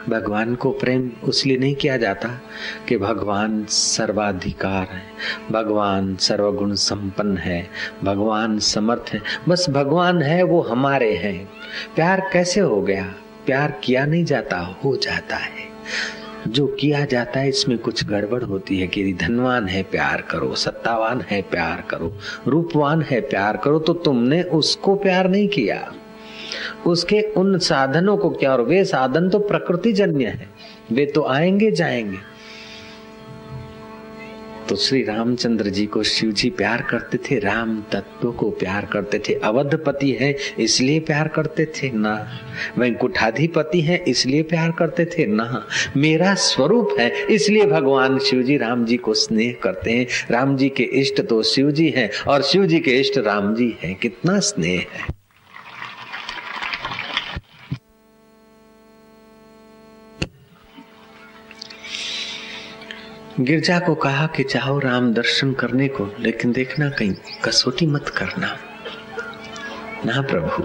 भगवान को प्रेम उसलिए नहीं किया जाता कि भगवान सर्वाधिकार है, भगवान सर्वगुण संपन्न है, भगवान समर्थ है। बस भगवान है, वो हमारे हैं। प्यार कैसे हो गया? प्यार किया नहीं जाता, हो जाता है। जो किया जाता है इसमें कुछ गड़बड़ होती है कि धनवान है प्यार करो, सत्तावान है प्यार करो, रूपवान है प्यार करो। तो तुमने उसको प्यार नहीं किया, उसके उन साधनों को क्या। और वे साधन तो प्रकृति जन्य है, वे तो आएंगे जाएंगे। तो श्री रामचंद्र जी को शिव जी प्यार करते थे, राम तत्व को प्यार करते थे। अवधपति है इसलिए प्यार करते थे ना, वैकुंठाधिपति है इसलिए प्यार करते थे ना, मेरा स्वरूप है इसलिए भगवान शिव जी राम जी को स्नेह करते हैं। राम जी के इष्ट तो शिव जी हैं और शिव जी के इष्ट राम जी हैं। कितना स्नेह है। गिरजा को कहा कि चाहो राम दर्शन करने को, लेकिन देखना कहीं कसौटी मत करना ना प्रभु।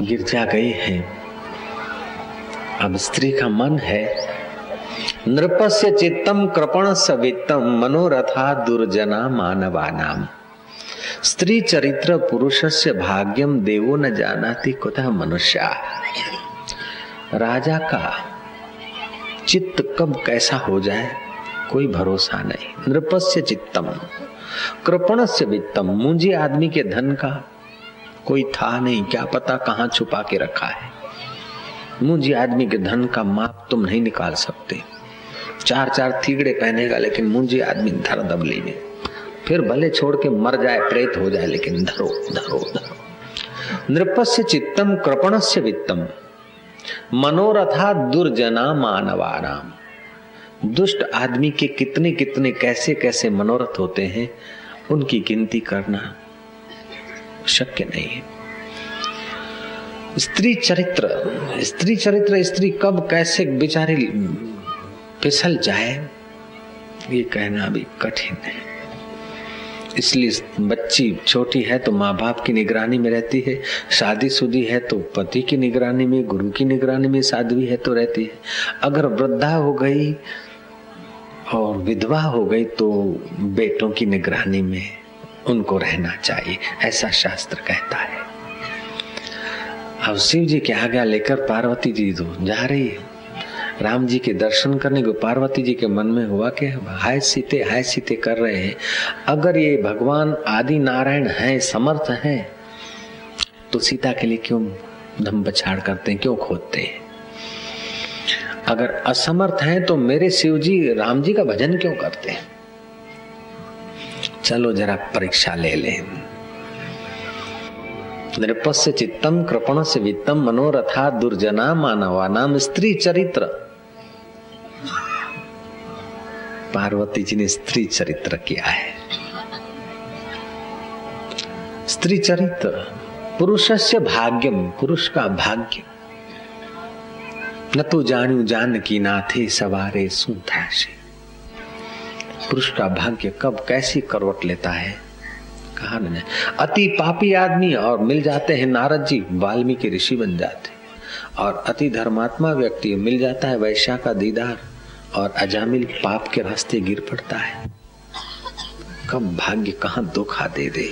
गिरजा गई है। अब स्त्री का मन है, नृपस्य चित्तम कृपणस्य वित्तम मनोरथा दुर्जना मानवानाम। स्त्री चरित्र पुरुषस्य भाग्यम देवो न जानाति कुतः मनुष्या। राजा का चित्त कब कैसा हो जाए कोई भरोसा नहीं। नृपस्य चित्तम कृपणस्य वित्तम। मुंजी आदमी के धन का कोई था नहीं, क्या पता कहां छुपा के रखा है। मुंजी आदमी के धन का माप तुम नहीं निकाल सकते। 4-4 थीगड़े पहनेगा लेकिन मुंजी आदमी धर दबली में, फिर भले छोड़ के मर जाए, प्रेत हो जाए, लेकिन धरो धरो धरो। नृपस्य चित्तम कृपणस्य वित्तम मनोरथा दुर्जना मानवानाम। दुष्ट आदमी के कितने कितने कैसे कैसे मनोरथ होते हैं, उनकी गिनती करना शक्य नहीं है। स्त्री चरित्र स्त्री कब कैसे बेचारी फिसल जाए ये कहना भी कठिन है। इसलिए बच्ची छोटी है तो माँ बाप की निगरानी में रहती है, शादीशुदी है तो पति की निगरानी में, गुरु की निगरानी में, साध्वी है तो रहती है। अगर वृद्धा हो गई और विधवा हो गई तो बेटों की निगरानी में उनको रहना चाहिए, ऐसा शास्त्र कहता है। अब शिव जी के आज्ञा लेकर पार्वती जी तो जा रही है राम जी के दर्शन करने को। पार्वती जी के मन में हुआ कि हाय सीते कर रहे हैं। अगर ये भगवान आदि नारायण हैं, समर्थ हैं, तो सीता के लिए क्यों धम बछाड़ करते हैं, क्यों खोदते हैं? अगर असमर्थ हैं तो मेरे शिव जी राम जी का भजन क्यों करते हैं? चलो जरा परीक्षा ले लें। नृपस्य चित्तम कृपणस्य वित्तम मनोरथा दुर्जना मानवानाम। स्त्री चरित्र, पार्वती जी ने स्त्री चरित्र किया है। स्त्री चरित्र पुरुषस्य भाग्यम, पुरुष का भाग्य। न तो जान्यू जानकी नाथे सवारे सूंथाशे। पुरुष का भाग्य कब कैसी करवट लेता है कहा न। अति पापी आदमी और मिल जाते हैं नारद जी, वाल्मीकि ऋषि बन जाते। और अति धर्मात्मा व्यक्ति मिल जाता है वैश्या का दीदार और अजामिल पाप के रास्ते गिर पड़ता है। कब भाग्य कहां धोखा दे दे।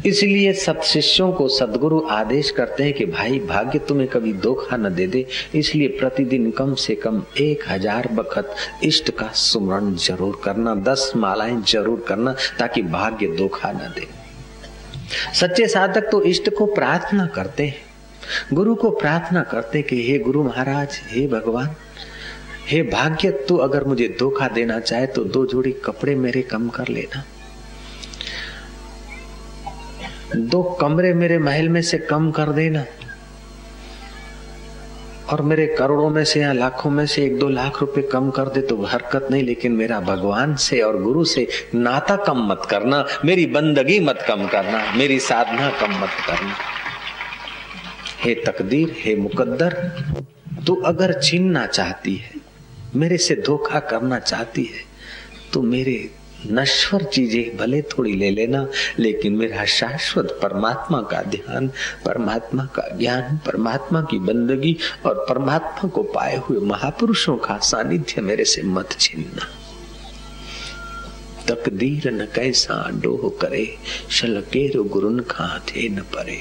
इसलिए सत शिष्यों को सदगुरु आदेश करते हैं कि भाई भाग्य तुम्हें कभी धोखा न दे दे, इसलिए प्रतिदिन कम से कम 1000 बखत इष्ट का सुमरण जरूर करना, 10 मालाएं जरूर करना, ताकि भाग्य धोखा न दे। सच्चे साधक तो इष्ट को प्रार्थना करते हैं, गुरु को प्रार्थना करते कि हे गुरु महाराज, हे भगवान, हे भाग्य, तू अगर मुझे धोखा देना चाहे तो 2 जोड़ी कपड़े मेरे कम कर लेना, 2 कमरे मेरे महल में से कम कर देना, और मेरे करोड़ों में से या लाखों में से 1-2 लाख रुपए कम कर दे तो हरकत नहीं, लेकिन मेरा भगवान से और गुरु से नाता कम मत करना, मेरी बंदगी मत कम करना, मेरी साधना कम मत करना। हे तकदीर, हे मुकद्दर, तू अगर छीनना चाहती है, मेरे से धोखा करना चाहती है, तो मेरे नश्वर चीजें भले थोड़ी ले लेना, लेकिन मेरा शाश्वत परमात्मा का ध्यान, परमात्मा का ज्ञान, परमात्मा की बंदगी और परमात्मा को पाए हुए महापुरुषों का सानिध्य मेरे से मत छीनना। तकदीर न कैसा डोह करे, शलकेर गुरुन खाते न परे।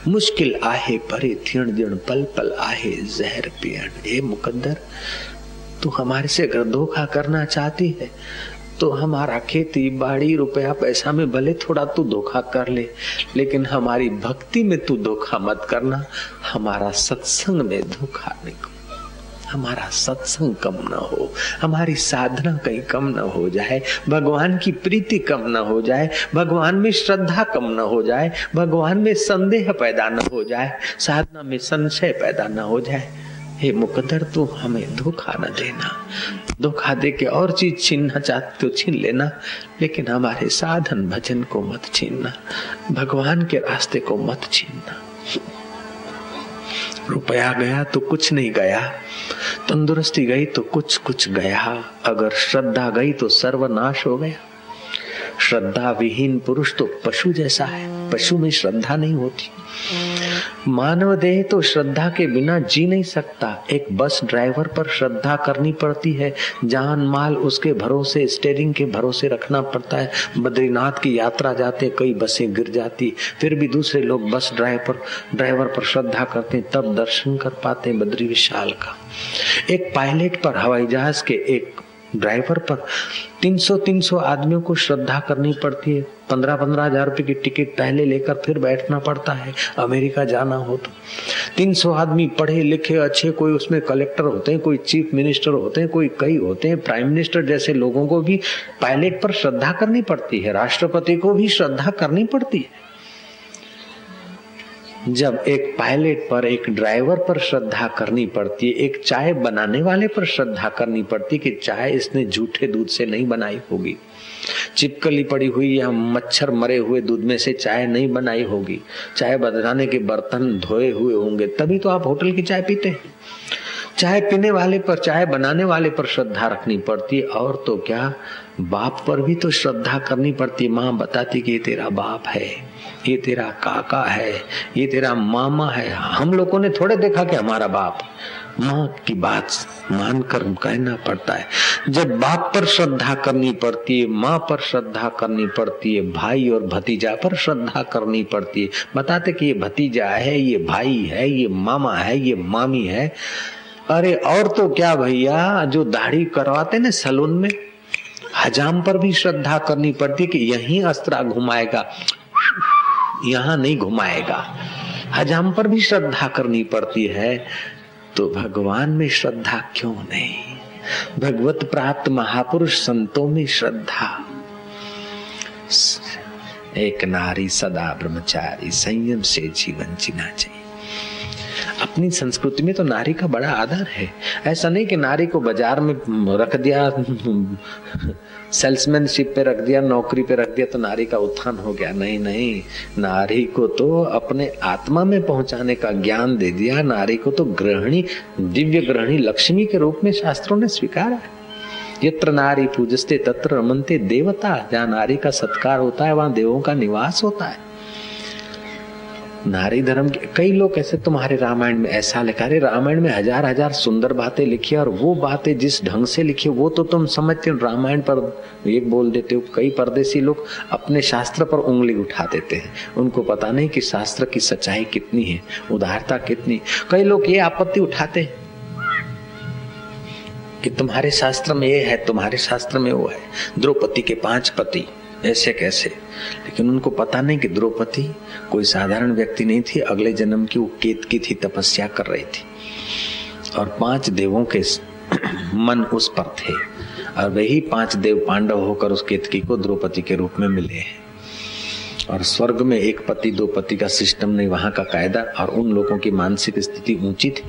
मुश्किल आहे परे थियण ॼण पल पल आहे जहर पियण। हे मुकद्दर, तू हमारे से अगर धोखा करना चाहती है तो हमारा खेती बाड़ी रुपया पैसा में भले थोड़ा तू धोखा कर ले, लेकिन हमारी भक्ति में तू धोखा मत करना। हमारा सत्संग में धोखा नहीं, हमारा सत्संग कम न हो, हमारी साधना कहीं कम न हो जाए, भगवान की प्रीति कम न हो जाए, भगवान में श्रद्धा कम न हो जाए, भगवान में संदेह पैदा न हो जाए, साधना में संशय पैदा न हो जाए। हे मुकद्दर, तू हमें धोखा न देना। धोखा दे के और चीज छीनना चाहते तो छीन लेना, लेकिन हमारे साधन भजन को मत छीनना, भगवान के रास्ते को मत छीनना। रुपया गया तो कुछ नहीं गया, तंदुरुस्ती गई तो कुछ कुछ गया, अगर श्रद्धा गई तो सर्वनाश हो गया। श्रद्धा विहीन पुरुष तो पशु जैसा है, पशु में श्रद्धा नहीं होती। मानव देह तो श्रद्धा के बिना जी नहीं सकता। एक बस ड्राइवर पर श्रद्धा करनी पड़ती है, जान माल उसके भरोसे, स्टीयरिंग के भरोसे रखना पड़ता है। बद्रीनाथ की यात्रा जाते कई बसें गिर जाती, फिर भी दूसरे लोग बस ड्राइवर पर श्रद्धा करते, तब दर्शन कर पाते बद्री विशाल का। एक पायलट पर, हवाई जहाज के एक ड्राइवर पर 300 आदमियों को श्रद्धा करनी पड़ती है। 15-15 हजार रुपए की टिकट पहले लेकर फिर बैठना पड़ता है। अमेरिका जाना हो तो 300 आदमी पढ़े लिखे अच्छे, कोई उसमें कलेक्टर होते हैं, कोई चीफ मिनिस्टर होते हैं, कोई कई होते हैं, प्राइम मिनिस्टर जैसे लोगों को भी पायलट पर श्रद्धा करनी पड़ती है, राष्ट्रपति को भी श्रद्धा करनी पड़ती है। जब एक पायलट पर, एक ड्राइवर पर श्रद्धा करनी पड़ती है, एक चाय बनाने वाले पर श्रद्धा करनी पड़ती कि चाय इसने झूठे दूध से नहीं बनाई होगी, चिपकली पड़ी हुई या मच्छर मरे हुए दूध में से चाय नहीं बनाई होगी, चाय बनाने के बर्तन धोए हुए होंगे, तभी तो आप होटल की चाय पीते हैं। चाय पीने वाले पर, चाय बनाने वाले पर श्रद्धा रखनी पड़ती है। और तो क्या, बाप पर भी तो श्रद्धा करनी पड़ती। माँ बताती कि ये तेरा बाप है, ये तेरा काका है, ये तेरा मामा है। हम लोगों ने थोड़े देखा कि हमारा बाप, माँ की बात मानकर कहना पड़ता है। जब बाप पर श्रद्धा करनी पड़ती है, माँ पर श्रद्धा करनी पड़ती है, भाई और भतीजा पर श्रद्धा करनी पड़ती है। बताते कि ये भतीजा है, ये भाई है, ये मामा है, ये मामी है। अरे और तो क्या भैया, जो दाढ़ी करवाते ना सैलून में, हजाम पर भी श्रद्धा करनी पड़ती कि यहीं अस्त्रा घुमाएगा, यहाँ नहीं घुमाएगा। हजाम पर भी श्रद्धा करनी पड़ती है। तो भगवान में श्रद्धा क्यों नहीं? भगवत प्राप्त महापुरुष संतों में श्रद्धा। एक नारी सदा ब्रह्मचारी, संयम से जीवन जीना चाहिए। अपनी संस्कृति में तो नारी का बड़ा आदर है। ऐसा नहीं कि नारी को बाजार में रख दिया, सेल्समैनशिप पे रख दिया, नौकरी पे रख दिया तो नारी का उत्थान हो गया। नहीं नहीं, नारी को तो अपने आत्मा में पहुंचाने का ज्ञान दे दिया। नारी को तो गृहिणी, दिव्य गृहिणी लक्ष्मी के रूप में शास्त्रों ने स्वीकारा है। यत्र नारी पूजस्ते तत्र रमन्ते देवता। जहाँ नारी का सत्कार होता है वहां देवों का निवास होता है। नारी धर्म के कई लोग ऐसे, तुम्हारे रामायण में ऐसा लिखा, अरे रामायण में हजार हजार सुंदर बातें लिखी और वो बातें जिस ढंग से लिखी वो तो तुम समझते हो, रामायण पर एक बोल देते हो। कई परदेसी लोग अपने शास्त्र पर उंगली उठा देते हैं, उनको पता नहीं कि शास्त्र की सच्चाई कितनी है, उदारता कितनी। कई लोग ये आपत्ति उठाते हैं कि तुम्हारे शास्त्र में ये है, तुम्हारे शास्त्र में वो है। द्रौपदी के 5 पति, ऐसे कैसे? लेकिन उनको पता नहीं कि द्रौपदी कोई साधारण व्यक्ति नहीं थी, अगले जन्म की वो केतकी थी, तपस्या कर रही थी और 5 देवों के मन उस पर थे और वही 5 देव पांडव होकर उस केतकी को द्रौपदी के रूप में मिले हैं। और स्वर्ग में 1 पति 2 पति का सिस्टम नहीं, वहां का कायदा, और उन लोगों की मानसिक स्थिति ऊंची थी।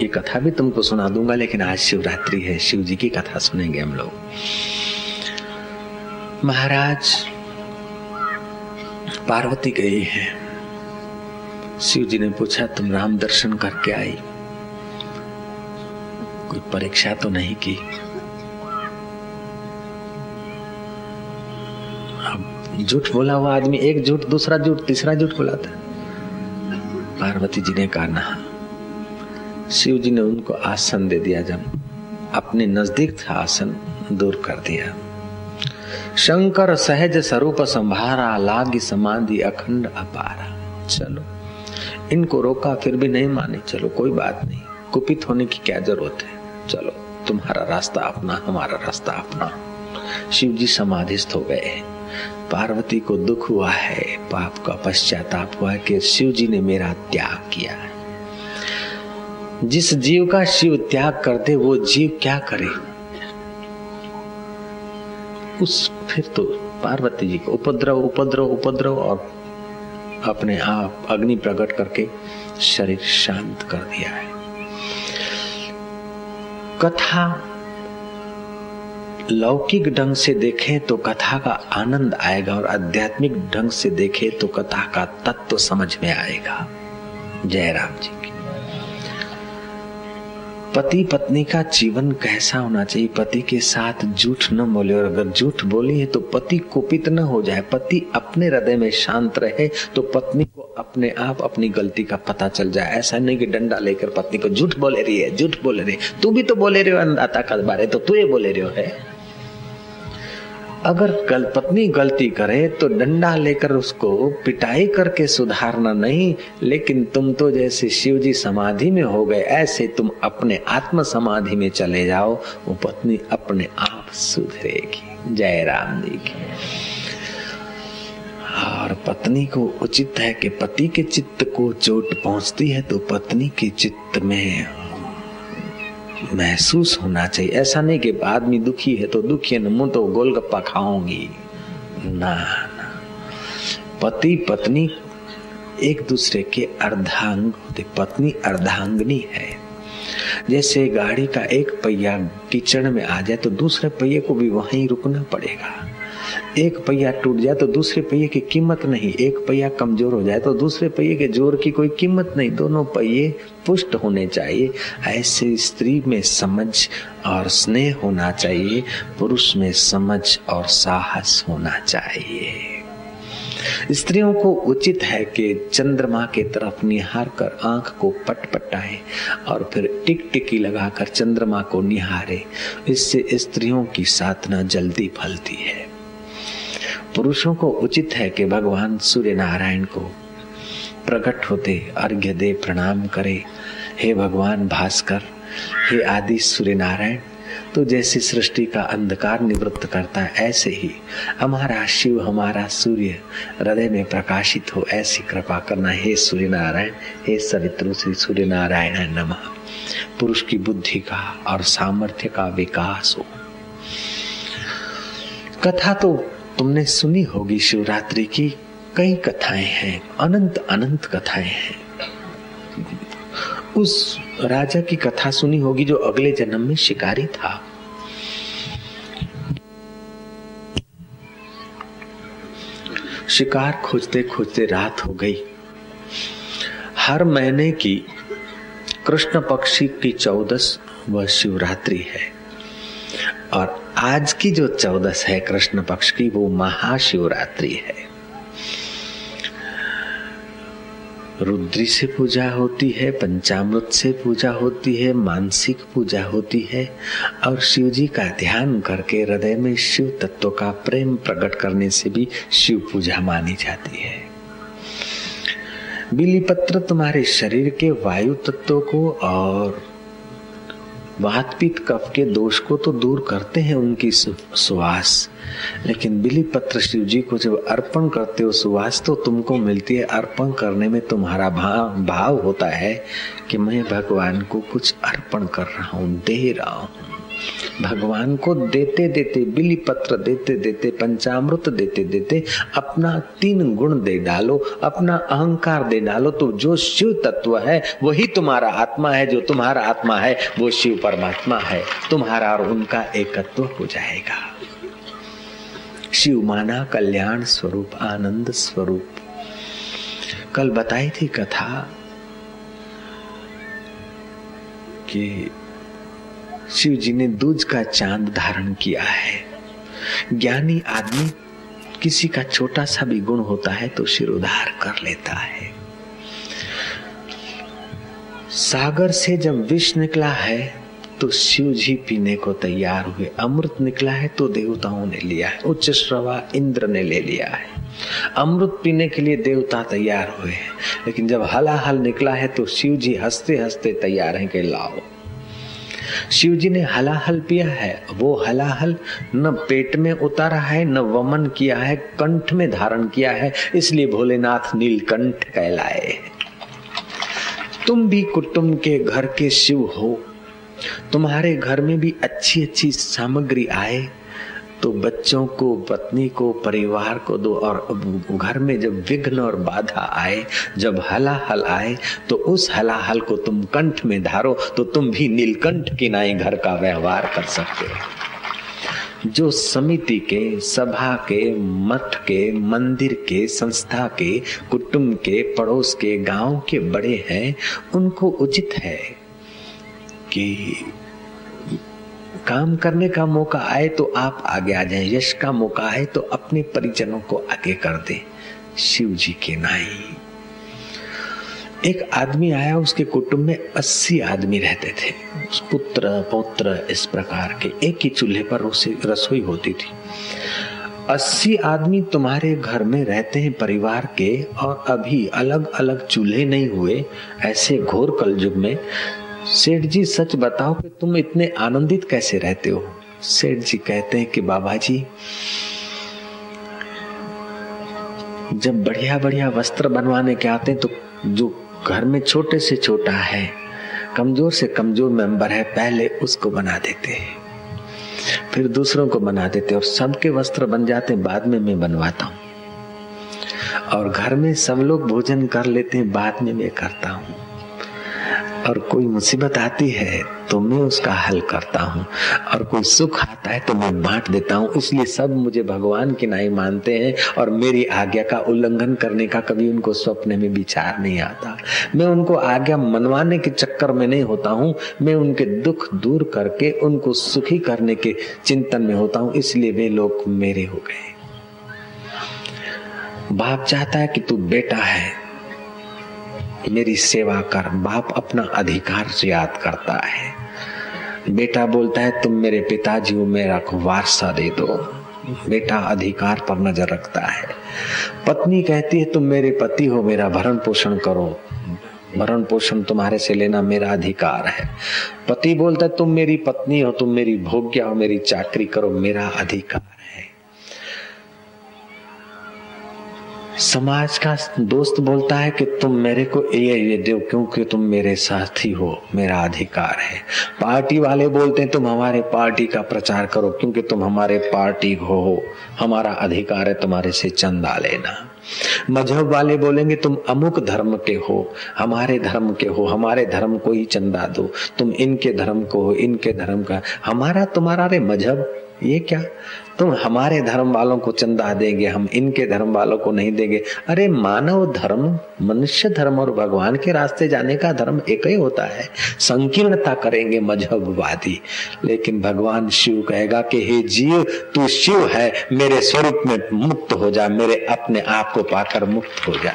ये कथा भी तुमको सुना दूंगा, लेकिन आज शिवरात्रि है, शिव जी की कथा सुनेंगे हम लोग। महाराज, पार्वती गई है। शिव जी ने पूछा, तुम राम दर्शन करके आई, कोई परीक्षा तो नहीं की? झूठ बोला हुआ आदमी एक झूठ, दूसरा झूठ, तीसरा झूठ बोलाता है। पार्वती जी ने कहा ना। शिव जी ने उनको आसन दे दिया, जब अपने नजदीक था आसन दूर कर दिया। शंकर सहज स्वरूप संभारा, लागी समाधि अखंड अपारा। चलो, इनको रोका फिर भी नहीं माने, चलो कोई बात नहीं, कुपित होने की क्या जरूरत है, चलो तुम्हारा रास्ता अपना, हमारा रास्ता अपना। शिव जी समाधिस्थ हो गए। पार्वती को दुख हुआ है, पाप का पश्चाताप हुआ है कि शिव जी ने मेरा त्याग किया है। जिस जीव का शिव त्याग कर दे वो जीव क्या करे। फिर तो पार्वती जी को उपद्रव और अपने आप अग्नि प्रकट करके शरीर शांत कर दिया है। कथा लौकिक ढंग से देखें तो कथा का आनंद आएगा, और आध्यात्मिक ढंग से देखें तो कथा का तत्व समझ में आएगा। जय राम जी की। पति पत्नी का जीवन कैसा होना चाहिए। पति के साथ झूठ न बोले, और अगर झूठ बोली है तो पति कुपित न हो जाए। पति अपने हृदय में शांत रहे तो पत्नी को अपने आप अपनी गलती का पता चल जाए। ऐसा नहीं कि डंडा लेकर पत्नी को झूठ बोले रही है, झूठ बोले रही, तू भी तो बोले रहे हो अन्नदाता का बारे, तो तू ये बोले रहे हो है। अगर पत्नी गलती करे तो डंडा लेकर उसको पिटाई करके सुधारना नहीं, लेकिन तुम तो जैसे शिव जी समाधि में हो गए ऐसे तुम अपने आत्म समाधि में चले जाओ, वो पत्नी अपने आप सुधरेगी। जय राम जी की। और पत्नी को उचित है कि पति के चित्त को चोट पहुंचती है तो पत्नी के चित्त में महसूस होना चाहिए। ऐसा नहीं कि आदमी दुखी है तो दुखी है न, मुंह तो गोलगप्पा खाऊंगी ना। पति पत्नी एक दूसरे के अर्धांग होते। पत्नी अर्धांगिनी है। जैसे गाड़ी का एक पहिया कीचड़ में आ जाए तो दूसरे पहिए को भी वहीं रुकना पड़ेगा। एक पहिया टूट जाए तो दूसरे पहिए की कीमत नहीं। एक पहिया कमजोर हो जाए तो दूसरे पहिए के जोर की कोई कीमत नहीं। दोनों पहिए पुष्ट होने चाहिए। ऐसे स्त्री में समझ और स्नेह होना चाहिए, पुरुष में समझ और साहस होना चाहिए। स्त्रियों को उचित है कि चंद्रमा के तरफ निहार कर आंख को पटपटाए और फिर टिकटिकी लगाकर चंद्रमा को निहारे। इससे स्त्रियों की साधना जल्दी फलती है। पुरुषों को उचित है कि भगवान सूर्य नारायण को प्रकट होते अर्घ्य दे, प्रणाम करे। हे भगवान भास्कर, हे आदि सूर्य नारायण, तो जैसे सृष्टि का अंधकार निवृत्त करता है ऐसे ही हमारा शिव, हमारा सूर्य हृदय में प्रकाशित हो, ऐसी कृपा करना। हे सूर्य नारायण, हे सवितृ श्री सूर्य नारायण नमः। पुरुष की बुद्धि का और सामर्थ्य का विकास हो। कथा तो तुमने सुनी होगी, शिवरात्रि की कई कथाएं हैं, अनंत अनंत कथाएं हैं। उस राजा की कथा सुनी होगी जो अगले जन्म में शिकारी था। शिकार खोजते खोजते रात हो गई। हर महीने की कृष्ण पक्षी की 14 वह शिवरात्रि है, और आज की जो 14 है कृष्ण पक्ष की वो महाशिवरात्रि है। रुद्री से पूजा होती है, पंचामृत से पूजा होती है, मानसिक पूजा होती है, और शिव जी का ध्यान करके हृदय में शिव तत्व का प्रेम प्रकट करने से भी शिव पूजा मानी जाती है। बिलीपत्र तुम्हारे शरीर के वायु तत्व को और वात पित्त कफ के दोष को तो दूर करते हैं उनकी सुवास, लेकिन बिलीपत्र शिव जी को जब अर्पण करते हो सुवास तो तुमको मिलती है। अर्पण करने में तुम्हारा भाव होता है कि मैं भगवान को कुछ अर्पण कर रहा हूँ, दे रहा हूँ। भगवान को देते देते, बिलीपत्र देते देते, पंचामृत देते देते अपना 3 गुण दे डालो, अपना अहंकार दे डालो, तो जो शिव तत्व है वही तुम्हारा आत्मा है। जो तुम्हारा आत्मा है वो शिव परमात्मा है। तुम्हारा और उनका एकत्व हो जाएगा। शिव माना कल्याण स्वरूप, आनंद स्वरूप। कल बताई थी कथा कि शिव जी ने दूज का चांद धारण किया है। ज्ञानी आदमी किसी का छोटा सा भी गुण होता है तो शिर उधार कर लेता है। सागर से जब विष निकला है तो शिव जी पीने को तैयार हुए, अमृत निकला है तो देवताओं ने लिया है, उच्च श्रवा इंद्र ने ले लिया है। अमृत पीने के लिए देवता तैयार हुए हैं, लेकिन जब हलाहल निकला है तो शिव जी हंसते हंसते तैयार हैं कि लाओ। शिव जी ने हलाहल पिया है, वो हलाहल न पेट में उतारा है, न वमन किया है, कंठ में धारण किया है, इसलिए भोलेनाथ नीलकंठ कहलाए। तुम भी कुटुंब के घर के शिव हो, तुम्हारे घर में भी अच्छी अच्छी सामग्री आए तो बच्चों को, पत्नी को, परिवार को दो। और घर में जब विघ्न और बाधा आए, जब हलाहल आए तो उस हलाहल को तुम कंठ में धारो तो तुम भी नीलकंठ की नाई घर का व्यवहार कर सकते हो। जो समिति के, सभा के, मठ के, मंदिर के, संस्था के, कुटुंब के, पड़ोस के, गांव के बड़े हैं, उनको उचित है कि काम करने का मौका आए तो आप आगे आ जाएं, यश का मौका आए तो अपने परिजनों को आगे कर दें। शिव जी के नाई। एक आदमी आया, उसके कुटुंब में 80 आदमी रहते थे, पुत्र पौत्र इस प्रकार के, एक ही चूल्हे पर रसोई होती थी। 80 आदमी तुम्हारे घर में रहते हैं परिवार के, और अभी अलग अलग चूल्हे नहीं हुए। ऐसे घोर कलयुग में सेठ जी सच बताओ कि तुम इतने आनंदित कैसे रहते हो? सेठ जी कहते हैं कि बाबा जी, जब बढ़िया बढ़िया वस्त्र बनवाने के आते हैं तो जो घर में छोटे से छोटा है, कमजोर से कमजोर मेंबर है, पहले उसको बना देते हैं, फिर दूसरों को बना देते, और सबके वस्त्र बन जाते हैं, बाद में मैं बनवाता हूँ। और घर में सब लोग भोजन कर लेते हैं, बाद में मैं करता हूँ। और कोई मुसीबत आती है तो मैं उसका हल करता हूँ, और कोई सुख आता है तो मैं बांट देता हूँ। इसलिए सब मुझे भगवान की नाई मानते हैं, और मेरी आज्ञा का उल्लंघन करने का कभी उनको स्वप्न में विचार नहीं आता। मैं उनको आज्ञा मनवाने के चक्कर में नहीं होता हूँ, मैं उनके दुख दूर करके उनको सुखी करने के चिंतन में होता हूँ, इसलिए वे लोग मेरे हो गए। बाप चाहता है कि तू बेटा है, मेरी सेवा कर। बाप अपना अधिकार याद करता है। बेटा बोलता है तुम मेरे पिताजी हो, मेरा वारसा दे दो। बेटा अधिकार पर नजर रखता है। पत्नी कहती है तुम मेरे पति हो, मेरा भरण पोषण करो। भरण पोषण तुम्हारे से लेना मेरा अधिकार है। पति बोलता है तुम मेरी पत्नी हो, तुम मेरी भोग्या हो, मेरी चाकरी करो, मेरा अधिकार है। समाज का दोस्त बोलता है कि तुम मेरे को ये दो क्योंकि तुम मेरे साथी हो, मेरा अधिकार है। पार्टी वाले बोलते हैं तुम हमारे पार्टी का प्रचार करो क्योंकि तुम हमारे पार्टी हो, हमारा अधिकार है तुम्हारे से चंदा लेना। मजहब वाले बोलेंगे तुम अमुक धर्म के हो, हमारे धर्म के हो, हमारे धर्म को ही चंदा दो। तुम इनके धर्म को हो, इनके धर्म का। हमारा तुम्हारा रे मजहब ये क्या? तुम हमारे धर्म वालों को चंदा देंगे, हम इनके धर्म वालों को नहीं देंगे। अरे मानव धर्म, मनुष्य धर्म और भगवान के रास्ते जाने का धर्म एक ही होता है। संकीर्णता करेंगे मजहबवादी, लेकिन भगवान शिव कहेगा कि हे जीव, तू शिव है, मेरे स्वरूप में मुक्त हो जा, मेरे अपने आप को पाकर मुक्त हो जा।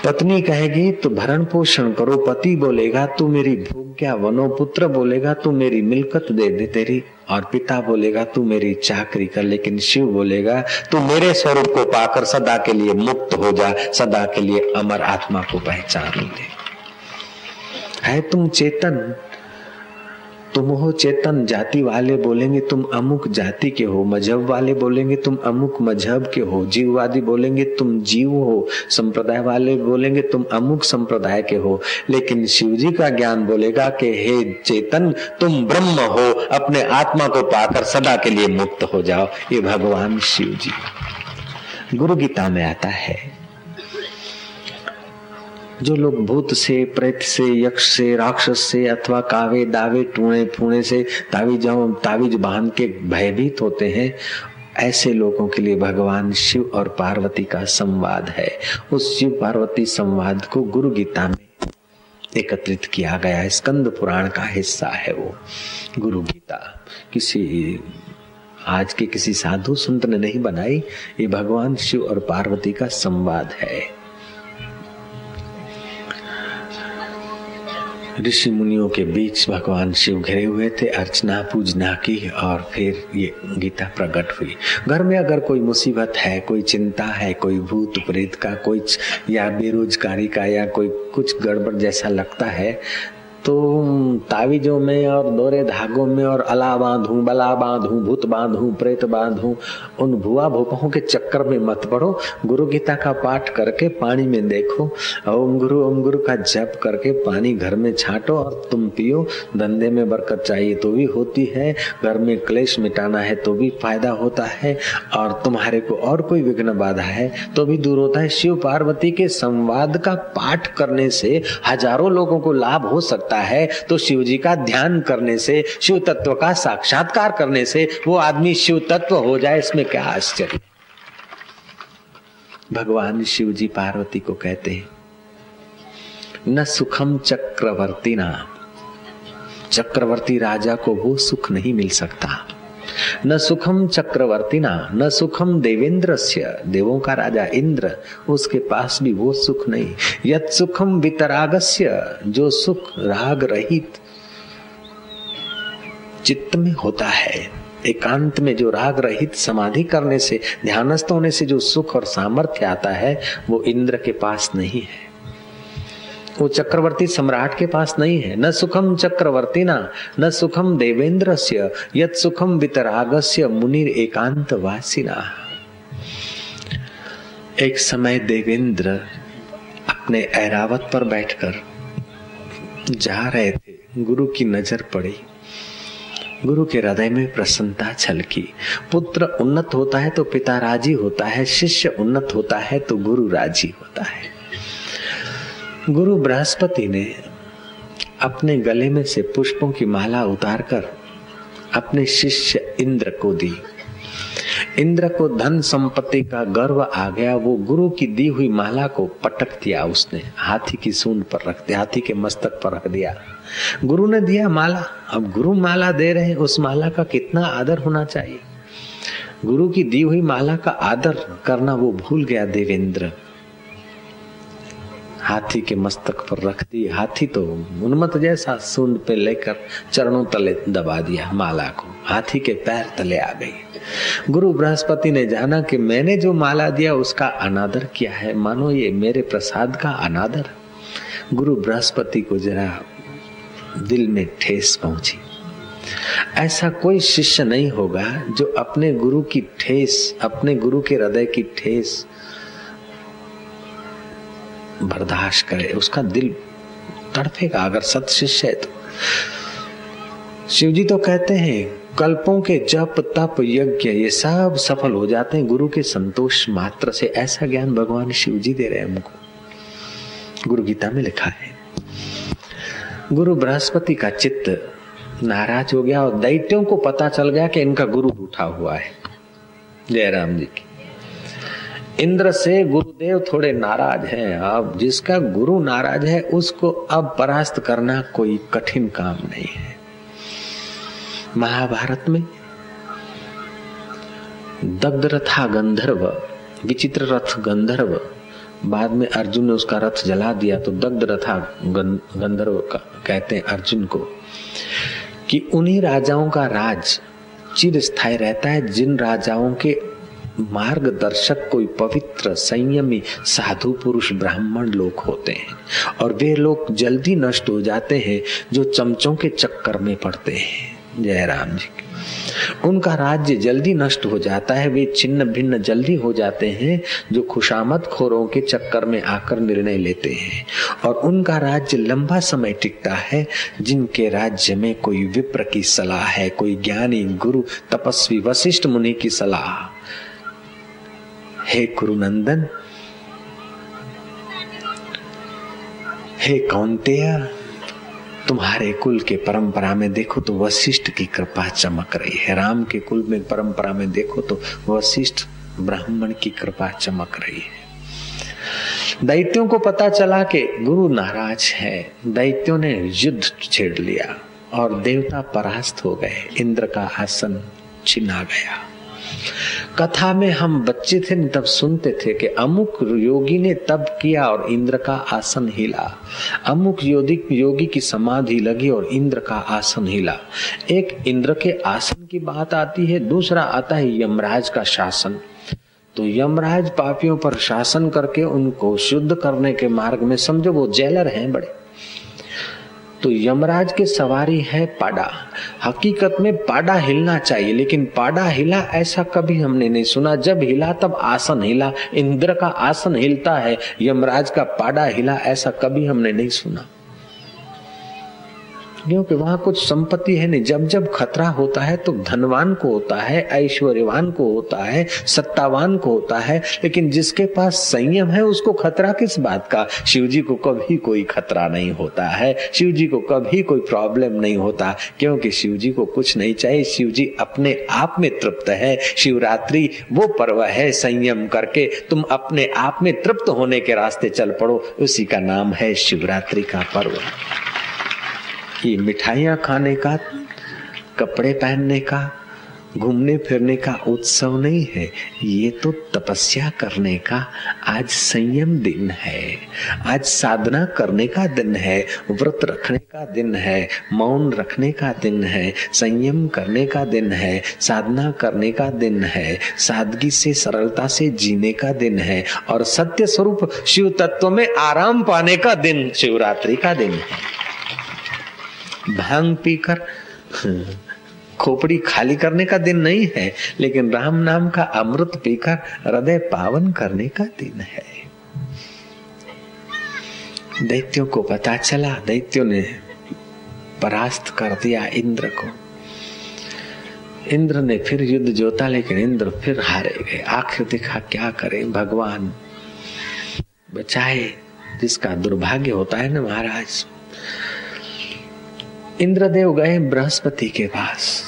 पत्नी कहेगी तो भरण पोषण करो। पति बोलेगा तू मेरी भोग्या बनो। पुत्र बोलेगा तू मेरी मिल्कत दे दे तेरी, और पिता बोलेगा तू मेरी चाकरी कर। लेकिन शिव बोलेगा तू मेरे स्वरूप को पाकर सदा के लिए मुक्त हो जा, सदा के लिए अमर आत्मा को पहचान ले। है तुम चेतन, तुम हो चेतन। जाति वाले बोलेंगे तुम अमुक जाति के हो, मजहब वाले बोलेंगे तुम अमुक मजहब के हो, जीववादी बोलेंगे तुम जीव हो, संप्रदाय वाले बोलेंगे तुम अमुक संप्रदाय के हो। लेकिन शिव जी का ज्ञान बोलेगा कि हे चेतन, तुम ब्रह्म हो, अपने आत्मा को पाकर सदा के लिए मुक्त हो जाओ। ये भगवान शिव जी गुरु गीता में आता है। जो लोग भूत से, प्रेत से, यक्ष से, राक्षस से अथवा कावे दावे टूणे फूणे से तावीज बांध के भयभीत होते हैं, ऐसे लोगों के लिए भगवान शिव और पार्वती का संवाद है। उस शिव पार्वती संवाद को गुरु गीता में एकत्रित किया गया है। स्कंद पुराण का हिस्सा है वो गुरु गीता। किसी आज के किसी साधु संत ने नहीं बनाई, ये भगवान शिव और पार्वती का संवाद है। ऋषि मुनियों के बीच भगवान शिव घिरे हुए थे, अर्चना पूजना की और फिर ये गीता प्रकट हुई। घर में अगर कोई मुसीबत है, कोई चिंता है, कोई भूत प्रेत का, कोई या बेरोजगारी का, या कोई कुछ गड़बड़ जैसा लगता है, तो तावीजों में और दोरे धागों में और अला बांधूं, बला बांधूं, भूत बांधूं, प्रेत बांधूं, उन भुआ भूपों के चक्कर में मत पड़ो। गुरु गीता का पाठ करके पानी में देखो, ओम गुरु का जप करके पानी घर में छांटो और तुम पियो। धंधे में बरकत चाहिए तो भी होती है, घर में क्लेश मिटाना है तो भी फायदा होता है, और तुम्हारे को और कोई विघ्न बाधा है तो भी दूर होता है। शिव पार्वती के संवाद का पाठ करने से हजारों लोगों को लाभ हो सकता है, तो शिव जी का ध्यान करने से, शिव तत्व का साक्षात्कार करने से वो आदमी शिव तत्व हो जाए, इसमें क्या आश्चर्य। भगवान शिव जी पार्वती को कहते हैं, न सुखम चक्रवर्ती नाम, चक्रवर्ती राजा को वो सुख नहीं मिल सकता। न सुखम चक्रवर्तीना न सुखम देवेंद्रस्य, देवों का राजा इंद्र, उसके पास भी वो सुख नहीं। यत् सुखम वितरागस्य, जो सुख राग रहित चित्त में होता है, एकांत में जो राग रहित समाधि करने से, ध्यानस्थ होने से जो सुख और सामर्थ्य आता है, वो इंद्र के पास नहीं है, वो चक्रवर्ती सम्राट के पास नहीं है। न सुखम चक्रवर्तीना न सुखम देवेंद्रस्य, यत् सुखम वितरागस्य मुनिर एकांत वासिना। एक समय देवेंद्र अपने ऐरावत पर बैठकर जा रहे थे, गुरु की नजर पड़ी, गुरु के हृदय में प्रसन्नता छलकी। पुत्र उन्नत होता है तो पिता राजी होता है, शिष्य उन्नत होता है तो गुरु राजी होता है। गुरु बृहस्पति ने अपने गले में से पुष्पों की माला उतारकर अपने शिष्य इंद्र को दी। इंद्र को धन संपत्ति का गर्व आ गया, वो गुरु की दी हुई माला को पटक दिया, उसने हाथी की सूंड पर रख दिया, हाथी के मस्तक पर रख दिया। गुरु ने दिया माला, अब गुरु माला दे रहे हैं, उस माला का कितना आदर होना चाहिए। गुरु की दी हुई माला का आदर करना वो भूल गया देवेंद्र, हाथी के मस्तक पर रख दी। हाथी तो उन्मत्त जैसा सूंड पे लेकर चरणों तले दबा दिया माला को, हाथी के पैर तले आ गई। गुरु बृहस्पति ने जाना कि मैंने जो माला दिया उसका अनादर किया है, मानो ये मेरे प्रसाद का अनादर। गुरु बृहस्पति को जरा दिल में ठेस पहुंची। ऐसा कोई शिष्य नहीं होगा जो अपने गुरु की ठेस, अपने गुरु के हृदय की ठेस बर्दाश्त करे, उसका दिल तड़पेगा अगर सत शिष्य है तो। शिवजी तो कहते हैं कल्पों के जप तप यज्ञ ये सब सफल हो जाते हैं गुरु के संतोष मात्र से। ऐसा ज्ञान भगवान शिवजी दे रहे हैं हमको, गुरु गीता में लिखा है। गुरु बृहस्पति का चित्त नाराज हो गया और दैत्यों को पता चल गया कि इनका गुरु उठा हुआ है। जयराम जी की इंद्र से गुरुदेव थोड़े नाराज हैं। अब जिसका गुरु नाराज है उसको अब परास्त करना कोई कठिन काम नहीं है। महाभारत में दग्ध रथा गंधर्व, विचित्र रथ गंधर्व, बाद में अर्जुन ने उसका रथ जला दिया तो दग्ध रथा गंधर्व का कहते हैं अर्जुन को, कि उन्हीं राजाओं का राज चिर स्थायी रहता है जिन राजाओं के मार्गदर्शक कोई पवित्र संयमी साधु पुरुष ब्राह्मण लोग होते हैं, और वे लोग जल्दी नष्ट हो जाते हैं जो चमचों के चक्कर में पड़ते हैं। जय राम जी। उनका राज्य जल्दी नष्ट हो जाता है, वे छिन्न भिन्न जल्दी हो जाते हैं जो खुशामद खोरों के चक्कर में आकर निर्णय लेते हैं, और उनका राज्य लंबा समय टिकता है जिनके राज्य में कोई विप्र की सलाह है, कोई ज्ञानी गुरु तपस्वी वशिष्ठ मुनि की सलाह। हे कुरुनंदन, हे कौन्तेय, तुम्हारे कुल के परंपरा में देखो तो वशिष्ठ की कृपा चमक रही है। राम के कुल में परंपरा में देखो तो वशिष्ठ ब्राह्मण की कृपा चमक रही है। दैत्यों को पता चला कि गुरु नाराज है, दैत्यों ने युद्ध छेड़ लिया और देवता परास्त हो गए। इंद्र का आसन छिना गया। कथा में हम बच्चे थे तब सुनते थे कि अमुक योगी ने तप किया और इंद्र का आसन हिला, अमुक योगी की समाधि लगी और इंद्र का आसन हिला। एक इंद्र के आसन की बात आती है, दूसरा आता है यमराज का शासन। तो यमराज पापियों पर शासन करके उनको शुद्ध करने के मार्ग में, समझो वो जेलर हैं बड़े, तो यमराज के सवारी है पाडा। हकीकत में पाडा हिलना चाहिए, लेकिन पाडा हिला ऐसा कभी हमने नहीं सुना। जब हिला तब आसन हिला। इंद्र का आसन हिलता है, यमराज का पाडा हिला ऐसा कभी हमने नहीं सुना, क्योंकि वहां कुछ संपत्ति है नहीं। जब जब खतरा होता है तो धनवान को होता है, ऐश्वर्यवान को होता है, सत्तावान को होता है, लेकिन जिसके पास संयम है उसको खतरा किस बात का। शिव जी को कभी कोई खतरा नहीं होता है, शिव जी को कभी कोई प्रॉब्लम नहीं होता, क्योंकि शिव जी को कुछ नहीं चाहिए। शिव जी अपने आप में तृप्त है। शिवरात्रि वो पर्व है, संयम करके तुम अपने आप में तृप्त होने के रास्ते चल पड़ो, उसी का नाम है शिवरात्रि का पर्व। ये मिठाइयाँ खाने का, कपड़े पहनने का, घूमने फिरने का उत्सव नहीं है, ये तो तपस्या करने का आज संयम दिन है, आज साधना करने का दिन है, व्रत रखने का दिन है, मौन रखने का दिन है, संयम करने का दिन है, साधना करने का दिन है, सादगी से सरलता से जीने का दिन है, और सत्य स्वरूप शिव तत्व में आराम पाने का दिन शिवरात्रि का दिन है। भांग पीकर खोपड़ी खाली करने का दिन नहीं है, लेकिन राम नाम का अमृत पीकर हृदय पावन करने का दिन है। दैत्यों को पता चला, दैत्यों ने परास्त कर दिया इंद्र को। इंद्र ने फिर युद्ध जोता, लेकिन इंद्र फिर हारे गए। आखिर देखा क्या करें, भगवान बचाए, जिसका दुर्भाग्य होता है ना महाराज। इंद्रदेव गए बृहस्पति के पास।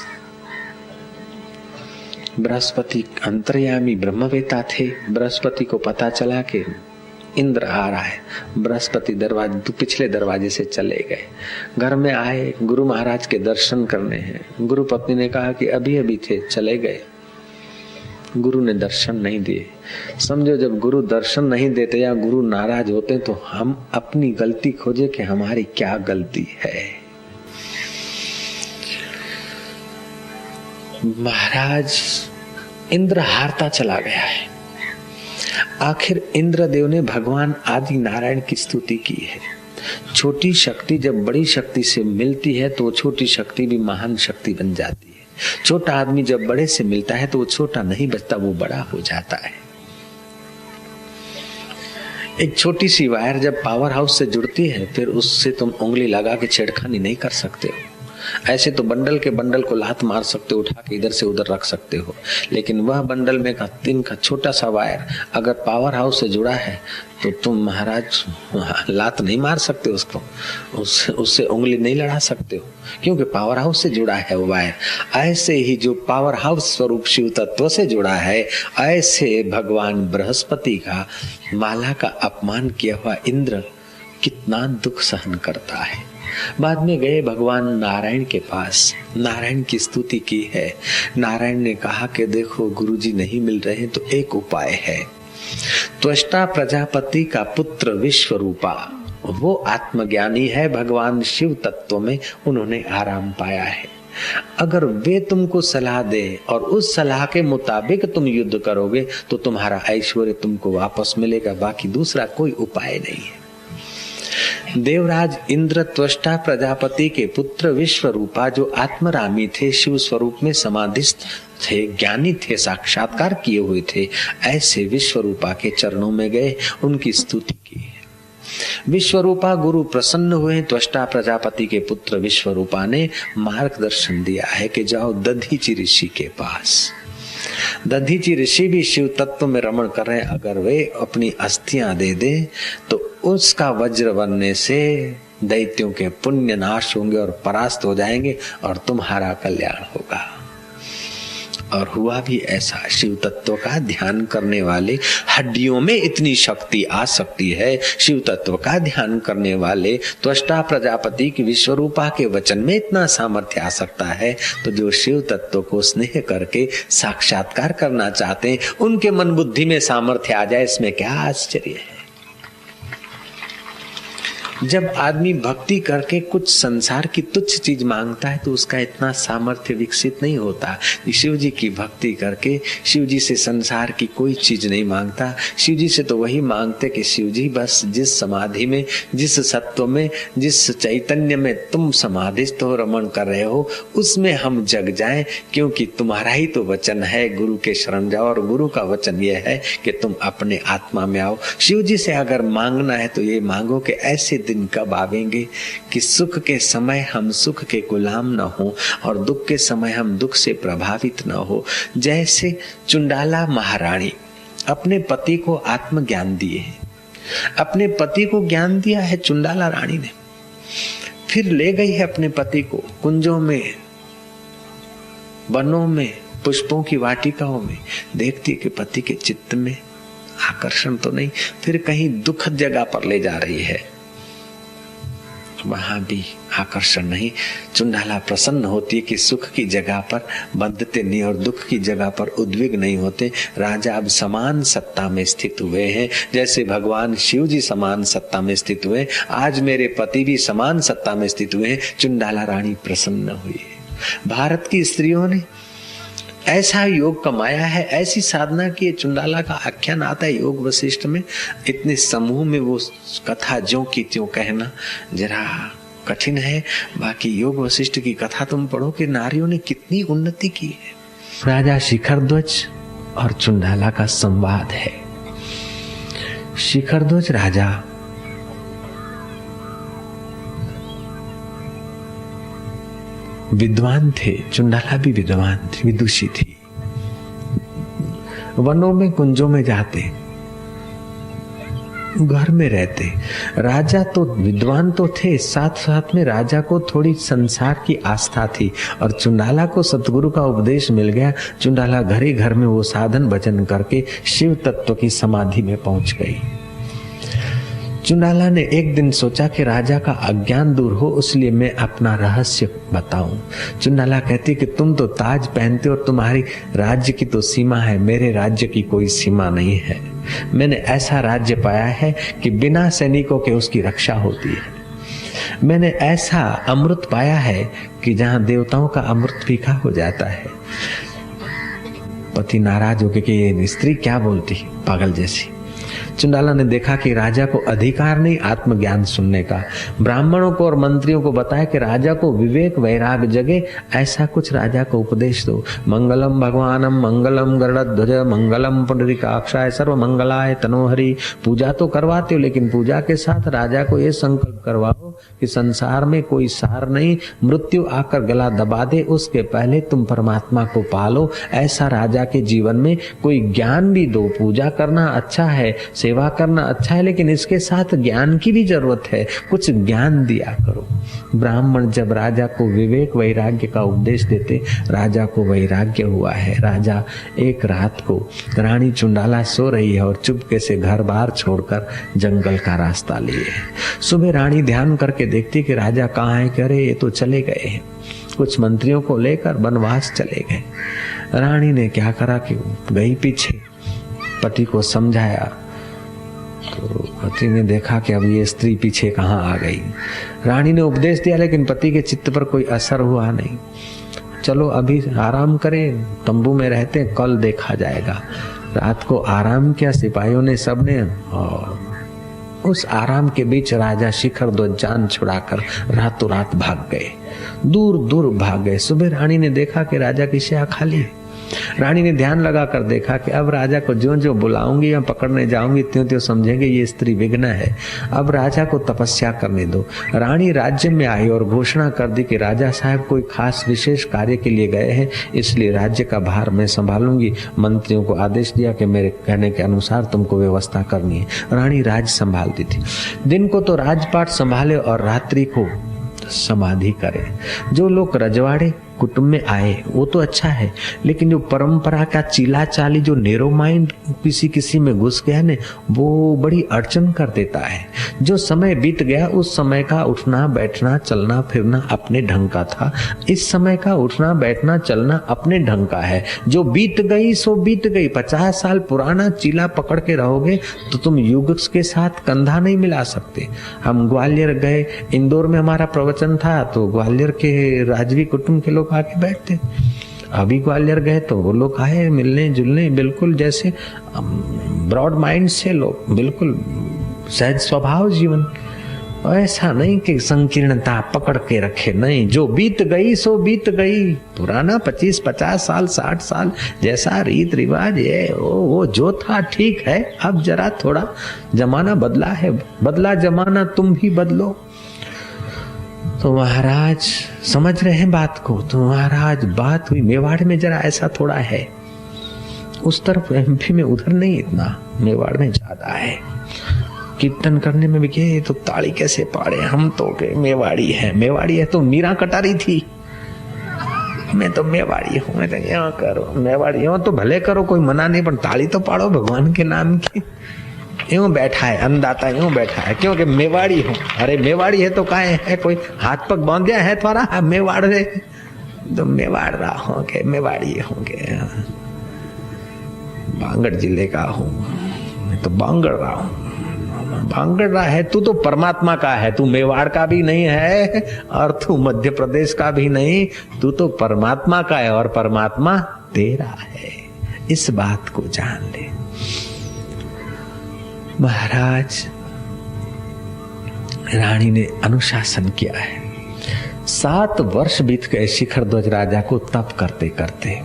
बृहस्पति अंतर्यामी ब्रह्मवेता थे। बृहस्पति को पता चला कि इंद्र आ रहा है। बृहस्पति पिछले दरवाजे से चले गए। घर में आए, गुरु महाराज के दर्शन करने हैं। गुरु पत्नी ने कहा कि अभी अभी थे, चले गए। गुरु ने दर्शन नहीं दिए। समझो जब गुरु दर्शन नहीं देते या गुरु नाराज होते तो हम अपनी गलती खोजे कि हमारी क्या गलती है। महाराज इंद्र हारता चला गया है। आखिर इंद्रदेव ने भगवान आदि नारायण की स्तुति की है। छोटी शक्ति जब बड़ी शक्ति से मिलती है तो छोटी शक्ति भी महान शक्ति बन जाती है। छोटा आदमी जब बड़े से मिलता है तो वो छोटा नहीं बचता, वो बड़ा हो जाता है। एक छोटी सी वायर जब पावर हाउस से जुड़ती है, फिर उससे तुम उंगली लगा के छेड़खानी नहीं कर सकते हो। ऐसे तो बंडल के बंडल को लात मार सकते हो, उठा के इधर से उधर रख सकते हो, लेकिन वह बंडल में का तीन का छोटा सा वायर अगर पावर हाउस से जुड़ा है तो तुम महाराज लात नहीं मार सकते उसको, उससे उंगली नहीं लड़ा सकते हो, क्योंकि पावर हाउस से जुड़ा है वो वायर। ऐसे ही जो पावर हाउस स्वरूप शिव तत्व से जुड़ा है, ऐसे भगवान बृहस्पति का माला का अपमान किया हुआ इंद्र कितना दुख सहन करता है। बाद में गए भगवान नारायण के पास, नारायण की स्तुति की है। नारायण ने कहा कि देखो गुरुजी नहीं मिल रहे तो एक उपाय है। त्वष्टा प्रजापति का पुत्र विश्वरूपा, वो आत्मज्ञानी है, भगवान शिव तत्व में उन्होंने आराम पाया है। अगर वे तुमको सलाह दे और उस सलाह के मुताबिक तुम युद्ध करोगे तो तुम्हारा ऐश्वर्य तुमको वापस मिलेगा, बाकी दूसरा कोई उपाय नहीं है। देवराज इंद्र त्वष्टा प्रजापति के पुत्र विश्वरूपा जो आत्मरामी थे, शिव स्वरूप में समाधिस्थ थे, ज्ञानी थे, साक्षात्कार किए हुए थे, ऐसे विश्वरूपा के चरणों में गए, उनकी स्तुति की। विश्वरूपा गुरु प्रसन्न हुए। त्वष्टा प्रजापति के पुत्र विश्वरूपा ने मार्गदर्शन दिया है कि जाओ दधीचि ऋषि के पास। दधीचि ऋषि भी शिव तत्व में रमण कर रहे हैं, अगर वे अपनी अस्थियां दे दे तो उसका वज्र बनने से दैत्यों के पुण्य नाश होंगे और परास्त हो जाएंगे और तुम्हारा कल्याण होगा। और हुआ भी ऐसा। शिव तत्व का ध्यान करने वाले हड्डियों में इतनी शक्ति आ सकती है, शिव तत्व का ध्यान करने वाले त्वष्टा प्रजापति की विश्वरूपा के वचन में इतना सामर्थ्य आ सकता है, तो जो शिव तत्व को स्नेह करके साक्षात्कार करना चाहते हैं उनके मन बुद्धि में सामर्थ्य आ जाए, इसमें क्या आश्चर्य है। जब आदमी भक्ति करके कुछ संसार की तुच्छ चीज मांगता है तो उसका इतना सामर्थ्य विकसित नहीं होता। शिव जी की भक्ति करके शिव जी से संसार की कोई चीज नहीं मांगता। शिव जी से तो वही मांगते कि शिव जी बस जिस समाधि में, जिस सत्व में, जिस चैतन्य में तुम समाधिस्थ हो, रमण कर रहे हो, उसमें हम जग जाएं, क्योंकि तुम्हारा ही तो वचन है, गुरु के शरण जाओ। और गुरु का वचन यह है कि तुम अपने आत्मा में आओ। शिव जी से अगर मांगना है तो ये मांगो कि ऐसे दिन कब आवेंगे कि सुख के समय हम सुख के गुलाम न हो और दुख के समय हम दुख से प्रभावित न हो। जैसे चुंडाला महारानी अपने पति को आत्मज्ञान दिए है, अपने पति को ज्ञान दिया है चुंडाला रानी ने, फिर ले गई है अपने पति को कुंजों में, वनों में, पुष्पों की वाटिकाओं में, देखती कि पति के चित्त में आकर्षण तो नहीं, फिर कहीं दुखद जगह पर ले जा रही है, वहां भी आकर्षण नहीं। चुंडाला प्रसन्न होती है कि सुख की जगह पर बंधते नहीं और दुख की जगह पर उद्विग्न नहीं होते। राजा अब समान सत्ता में स्थित हुए हैं, जैसे भगवान शिव जी समान सत्ता में स्थित हुए, आज मेरे पति भी समान सत्ता में स्थित हुए हैं। चुंडाला रानी प्रसन्न हुई है। भारत की स्त्रियों ने ऐसा योग कमाया है, ऐसी साधना की। चुंडाला का आख्यान आता है योग वशिष्ठ में। इतने समूह में वो कथा ज्यों की त्यों कहना जरा कठिन है। बाकी योग वशिष्ठ की कथा तुम पढ़ो कि नारियों ने कितनी उन्नति की है। राजा शिखरध्वज और चुंडाला का संवाद है। शिखरध्वज राजा विद्वान थे, चुंडाला भी विद्वान थी, विदुषी थी। वनों में कुंजों में जाते, घर में रहते। राजा तो विद्वान तो थे, साथ साथ में राजा को थोड़ी संसार की आस्था थी और चुंडाला को सतगुरु का उपदेश मिल गया। चुंडाला घर ही घर में वो साधन भजन करके शिव तत्व की समाधि में पहुंच गई। चुंडाला ने एक दिन सोचा कि राजा का अज्ञान दूर हो, इसलिए मैं अपना रहस्य बताऊं। चुंडाला कहती कि तुम तो ताज पहनते हो, तुम्हारी राज्य की तो सीमा है, मेरे राज्य की कोई सीमा नहीं है। मैंने ऐसा राज्य पाया है कि बिना सैनिकों के उसकी रक्षा होती है। मैंने ऐसा अमृत पाया है कि जहां देवताओं का अमृत फीका हो जाता है। पति नाराज हो कि ये स्त्री क्या बोलती, पागल जैसी। चुंडाला ने देखा कि राजा को अधिकार नहीं आत्मज्ञान सुनने का। ब्राह्मणों को और मंत्रियों को बताया कि राजा को विवेक वैराग जगे, ऐसा कुछ राजा को उपदेश दो। मंगलम भगवानम मंगलम गरुड़ध्वज मंगलम पुंडरीकाक्षाय सर्व मंगलाय तनोहरि। पूजा तो करवाते हो, लेकिन पूजा के साथ राजा को ये संकल्प करवाओ कि संसार में कोई सार नहीं, मृत्यु आकर गला दबा दे उसके पहले तुम परमात्मा को पालो। ऐसा राजा के जीवन में कोई ज्ञान भी दो। पूजा करना अच्छा है, सेवा करना अच्छा है, लेकिन इसके साथ ज्ञान की भी जरूरत है, कुछ ज्ञान दिया करो। ब्राह्मण जब राजा को विवेक वैराग्य का उपदेश देते, राजा को वैराग्य हुआ है। राजा एक रात को, रानी चुंडाला सो रही है और चुपके से घर बार छोड़कर जंगल का रास्ता लिए। सुबह रानी ध्यान करके देखती कि राजा कहाँ है। कह रहे ये तो चले गए हैं, कुछ मंत्रियों को लेकर वनवास चले गए। रानी ने क्या करा कि गई पीछे, पति को समझाया तो पति ने देखा कि अब ये स्त्री पीछे कहाँ आ गई। रानी ने उपदेश दिया, लेकिन पति के चित्त पर कोई असर हुआ नहीं। चलो अभी आराम करें, तंबू में रहते, कल देखा जाएगा। रात को आराम किया सिपाहियों ने, सबने, और उस आराम के बीच राजा शिखरध्वज जान छुड़ाकर रातों रात भाग गए, दूर दूर भाग गए। सुबह रानी ने देखा कि राजा की शया खाली है। रानी ने ध्यान लगा कर देखा कि अब राजा को ज्यों ज्यों बुलाऊंगी या पकड़ने जाऊंगी त्यों त्यों समझेंगे ये स्त्री विघ्न है। अब राजा को तपस्या करने दो। रानी राज्य में आई और घोषणा कर दी कि राजा साहब कोई खास विशेष कार्य के लिए गए हैं, इसलिए राज्य का भार मैं संभालूंगी। मंत्रियों को आदेश दिया कि मेरे कहने के अनुसार तुमको व्यवस्था करनी है। रानी राज संभालती थी। दिन को तो राजपाट संभाले और रात्रि को समाधि करे। जो लोग रजवाड़े कुटुंब में आए वो तो अच्छा है, लेकिन जो परंपरा का चीला चाली जो नेरो माइंड किसी किसी में घुस गया ने, वो बड़ी अड़चन कर देता है। जो समय बीत गया उस समय का उठना बैठना चलना फिरना अपने ढंग का था, इस समय का उठना बैठना चलना अपने ढंग का है। जो बीत गई सो बीत गई। 50 साल पुराना चीला पकड़ के रहोगे तो तुम युग के साथ कंधा नहीं मिला सकते। हम ग्वालियर गए, इंदौर में हमारा प्रवचन था, तो ग्वालियर के राजवी कुटुंब के लोग आके बैठते। अभी ग्वालियर गए तो वो लोग आए मिलने जुलने, बिल्कुल जैसे ब्रॉड माइंड से लोग, बिल्कुल सहज स्वभाव जीवन। ऐसा नहीं कि संकीर्णता पकड़ के रखे, नहीं, जो बीत गई सो बीत गई। पुराना 25-50 साल 60 साल जैसा रीत रिवाज है वो जो था ठीक है। अब जरा थोड़ा जमाना बदला है, बदला जमाना तुम भी बदलो। तो महाराज समझ रहे हैं बात को। तो महाराज बात हुई मेवाड़ में, जरा ऐसा थोड़ा है, उस तरफ एमपी में उधर नहीं इतना, मेवाड़ में ज्यादा है। कीर्तन करने में भी के तो ताली कैसे पाड़े, हम तो के मेवाड़ी है तो मीरा कटारी थी, मैं तो मेवाड़ी हूँ, मैं तो यहाँ करो मेवाड़ी हूँ तो भले करो, कोई मना नहीं, पर ताली तो पाड़ो भगवान के नाम की। यूं बैठा है अन्नदाता, यूं बैठा है क्योंकि मेवाड़ी हूँ। अरे मेवाड़ी है तो काहे है, कोई हाथ पग बांध्या है थोड़ा, मेवाड़ रे तो मेवाड़ रहा हूँ के मेवाड़ी हूँ के, बांगड़ जिले का हूँ मैं तो बांगड़ रहा हूँ। बांगड़ रहा है तू तो परमात्मा का है, तू मेवाड़ का भी नहीं है और तू मध्य प्रदेश का भी नहीं, तू तो परमात्मा का है और परमात्मा तेरा है। इस बात को जान ले। महाराज रानी ने अनुशासन किया है। 7 वर्ष बीत गए शिखर ध्वज राजा को तप करते करते।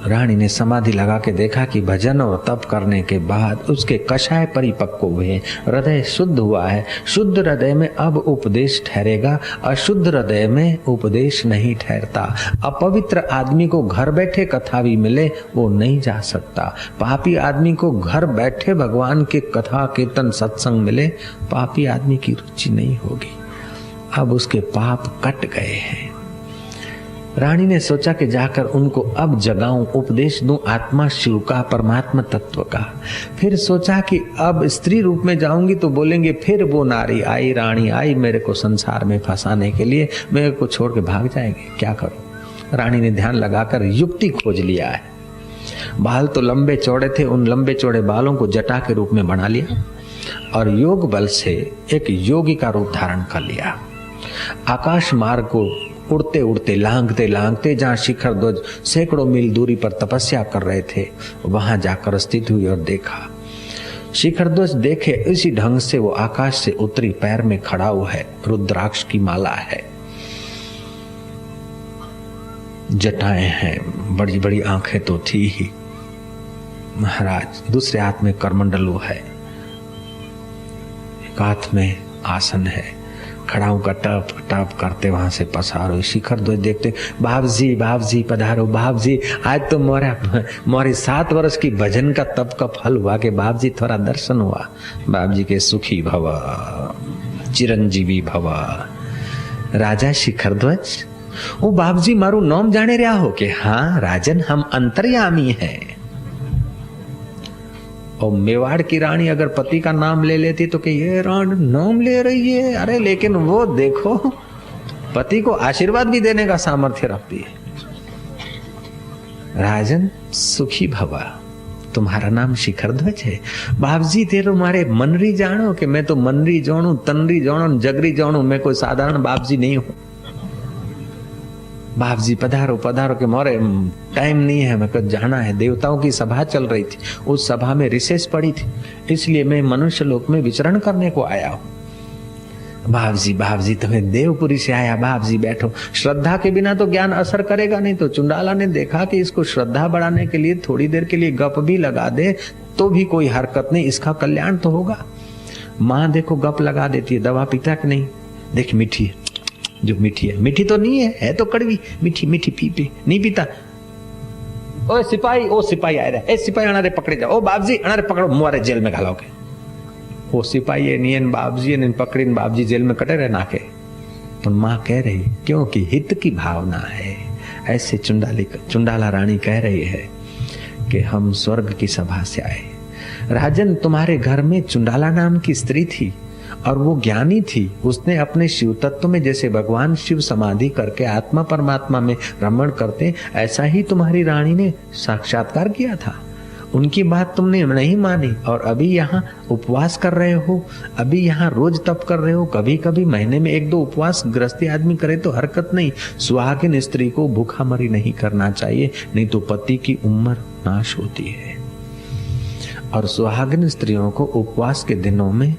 रानी ने समाधि लगा के देखा कि भजन और तप करने के बाद उसके कषाय परिपक्व हुए, हृदय शुद्ध हुआ है। शुद्ध हृदय में अब उपदेश ठहरेगा, अशुद्ध हृदय में उपदेश नहीं ठहरता। अपवित्र आदमी को घर बैठे कथा भी मिले वो नहीं जा सकता। पापी आदमी को घर बैठे भगवान के कथा कीर्तन सत्संग मिले, पापी आदमी की रुचि नहीं होगी। अब उसके पाप कट गए हैं। रानी ने सोचा कि जाकर उनको अब जगाऊं, उपदेश दूं आत्मा शिव का, परमात्मा तत्व का। फिर सोचा कि अब स्त्री रूप में जाऊंगी तो बोलेंगे फिर वो नारी आई, रानी आई मेरे को संसार में फंसाने के लिए, मेरे को छोड़ के भाग जाएंगे, क्या करूं। रानी ने ध्यान लगाकर युक्ति खोज लिया है। बाल तो लंबे चौड़े थे, उन लंबे चौड़े बालों को जटा के रूप में बना लिया और योग बल से एक योगी का रूप धारण कर लिया। आकाश मार्ग को उड़ते उड़ते लांघते लांघते जहाँ शिखर ध्वज सैकड़ों मील दूरी पर तपस्या कर रहे थे वहां जाकर स्थित हुई और देखा। शिखर ध्वज देखे इसी ढंग से वो आकाश से उतरी, पैर में खड़ा हुआ है, रुद्राक्ष की माला है, जटाएं हैं, बड़ी बड़ी आंखें तो थी ही। महाराज दूसरे हाथ में करमंडलू है, एक हाथ में आसन है, खड़ा होकर टप टप करते वहां से पसारो। शिखर ध्वज देखते, बाप जी पधारो, बाप जी आज तो मोरे 7 वर्ष की भजन का तप का फल हुआ कि बाप जी थोड़ा दर्शन हुआ। बाप जी के सुखी भव चिरंजीवी भव। राजा शिखर ध्वज, ओ बाप जी मारू नाम जाने रहा हो के? हाँ राजन, हम अंतर्यामी हैं। और मेवाड़ की रानी अगर पति का नाम ले लेती तो कि ये रानी नाम ले रही है, अरे लेकिन वो देखो पति को आशीर्वाद भी देने का सामर्थ्य रखती है। राजन सुखी भवा, तुम्हारा नाम शिखर ध्वज है। बाप जी तेरो मारे मनरी जानो कि मैं तो मनरी जाणू, तनरी जाणू, जगरी जाणू, मैं कोई साधारण बाप जी नहीं हूं। बाप जी पधारो पधारो के मोरे टाइम नहीं है, मैं जाना है। देवताओं की सभा चल रही थी, उस सभा में रिसेस पड़ी थी, इसलिए मैं मनुष्य लोक में विचरण करने को आया हूँ। बाप जी तुम्हें देवपुरी से आया, बाप जी बैठो। श्रद्धा के बिना तो ज्ञान असर करेगा नहीं। तो चुंडाला ने देखा कि इसको श्रद्धा बढ़ाने के लिए थोड़ी देर के लिए गप भी लगा दे तो भी कोई हरकत नहीं, इसका कल्याण तो होगा। माँ देखो गप लगा देती है, दवा पीता कि नहीं? देख मीठी है, जो मीठी है, मीठी तो नहीं है तो कड़वी, मीठी मीठी पी नहीं पीता। ओ सिपाही आए रे, ए सिपाही अना रे पकड़े जाओ, ओ बापजी अना रे पकड़ो, मुआरे जेल में घालोगे। वो सिपाही नियन बापजी ने पकड़ी, बापजी जेल में कटे रहे नाके। पर माँ कह रही क्योंकि हित की भावना है। ऐसे चुंडाला रानी कह रही है कि हम स्वर्ग की सभा से आए। राजन, तुम्हारे घर में चुंडाला नाम की स्त्री थी और वो ज्ञानी थी। उसने अपने शिव तत्व में जैसे भगवान शिव समाधि करके आत्मा परमात्मा में रमण करते, ऐसा ही तुम्हारी रानी ने साक्षात्कार किया था। उनकी बात तुमने नहीं मानी और अभी यहाँ उपवास कर रहे हो, अभी यहाँ रोज तप कर रहे हो। कभी कभी महीने में 1-2 उपवास गृहस्थी आदमी करे तो हरकत नहीं। सुहागिन स्त्री को भूखामरी नहीं करना चाहिए, नहीं तो पति की उम्र नाश होती है। और सुहागिन स्त्रियों को उपवास के दिनों में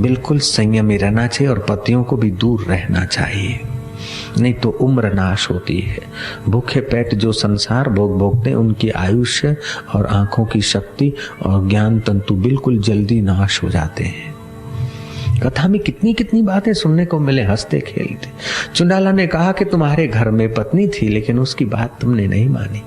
बिल्कुल संयमी रहना चाहिए और पतियों को भी दूर रहना चाहिए, नहीं तो उम्र नाश होती है। भूखे पेट जो संसार भोगते उनकी आयुष्य और आंखों की शक्ति और ज्ञान तंतु बिल्कुल जल्दी नाश हो जाते हैं। कथा में कितनी कितनी बातें सुनने को मिले, हंसते खेलते। चुंडाला ने कहा कि तुम्हारे घर में पत्नी थी लेकिन उसकी बात तुमने नहीं मानी।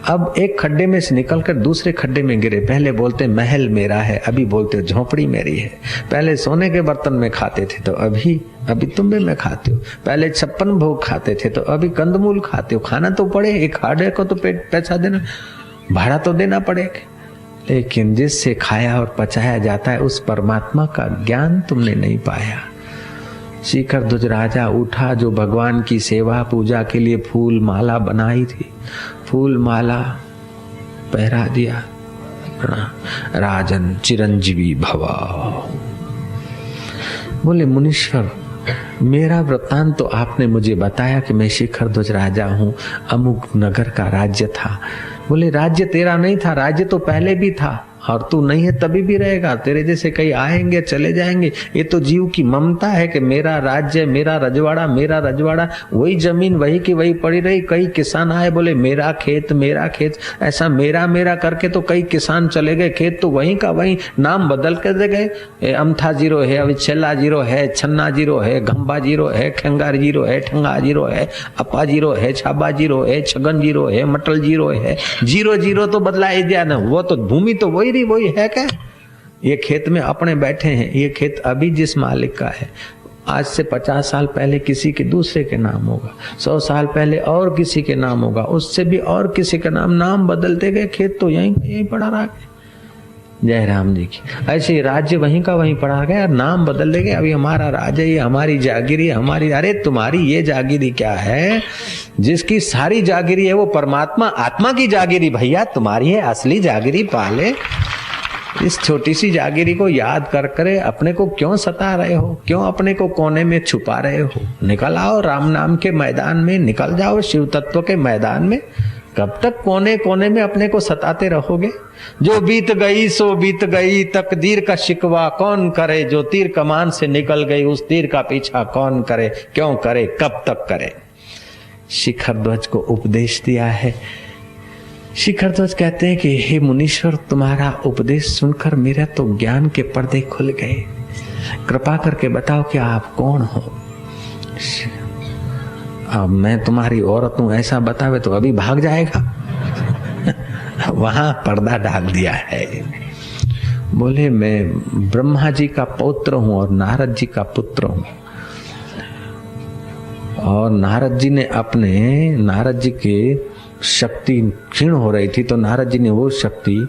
अब एक खड्डे में से निकलकर दूसरे खड्डे में गिरे। पहले बोलते महल मेरा है, अभी बोलते झोपड़ी मेरी है। पहले सोने के बर्तन में खाते थे तो अभी तुम्बे में खाते हो। पहले 56 भोग खाते थे तो अभी कंदमूल खाते हो। खाना तो पड़े, एक खाड़े को तो पैसा देना, भाड़ा तो देना पड़ेगा, लेकिन जिससे खाया और पचाया जाता है उस परमात्मा का ज्ञान तुमने नहीं पाया। शिखर ध्वज राजा उठा जो भगवान की सेवा पूजा के लिए फूल माला बनाई थी, फूल माला पहरा दिया। राजन चिरंजीवी भवा। बोले मुनीश्वर, मेरा वृत्तांत तो आपने मुझे बताया कि मैं शिखर ध्वज राजा हूँ, अमुक नगर का राज्य था। बोले राज्य तेरा नहीं था, राज्य तो पहले भी था और तू नहीं है तभी भी रहेगा। तेरे जैसे कई आएंगे चले जाएंगे। ये तो जीव की ममता है कि मेरा राज्य, मेरा रजवाड़ा, वही जमीन वही की वही पड़ी रही। कई किसान आए बोले मेरा खेत, ऐसा मेरा करके तो कई किसान चले गए। खेत तो वहीं का वहीं, नाम बदल कर दे गए। अमथा जीरो है, अभी छेला जीरो है, छन्ना जीरो है, घंबा जीरो है, खेंगार जीरो है, ठंगा जीरो है, अपा जीरो है, छाबा जीरो है, छगन जीरो है, मटल जीरो है। जीरो तो बदला ही दिया ना, वो तो भूमि तो वही है क्या? ये खेत में अपने बैठे हैं। ये खेत अभी जिस मालिक का है, आज से 50 साल पहले किसी के दूसरे के नाम होगा, 100 साल पहले और किसी के नाम होगा, उससे भी और किसी का नाम बदलते गए। खेत तो यहीं पड़ा रहा। जय राम जी की। ऐसे राज्य वहीं का वहीं पड़ा गया, नाम बदल गए। अभी हमारा राज्य, ये हमारी जागीरी, हमारी। अरे तुम्हारी ये जागीरी क्या है? जिसकी सारी जागीरी है वो परमात्मा आत्मा की जागीरी भैया तुम्हारी है। असली जागीरी पाले। इस छोटी सी जागीरी को याद कर अपने को क्यों सता रहे हो? क्यों अपने को कोने में छुपा रहे हो? निकल आओ राम नाम के मैदान में, निकल जाओ शिव तत्व के मैदान में। कब तक कोने कोने में अपने को सताते रहोगे? जो बीत गई सो बीत गई, तकदीर का शिकवा कौन करे? जो तीर कमान से निकल गई उस तीर का पीछा कौन करे? क्यों करे? कब तक करे? शिखर ध्वज को उपदेश दिया है। शिखर ध्वज कहते हैं कि हे मुनीश्वर, तुम्हारा उपदेश सुनकर मेरा तो ज्ञान के पर्दे खुल गए। कृपा करके बताओ कि आप कौन हो? अब मैं तुम्हारी औरत हूं ऐसा बतावे तो अभी भाग जाएगा। वहां पर्दा डाल दिया है। बोले मैं ब्रह्मा जी का पौत्र हूं और नारद जी का पुत्र हूं। और नारद जी के शक्ति क्षीण हो रही थी तो नारद जी ने वो शक्ति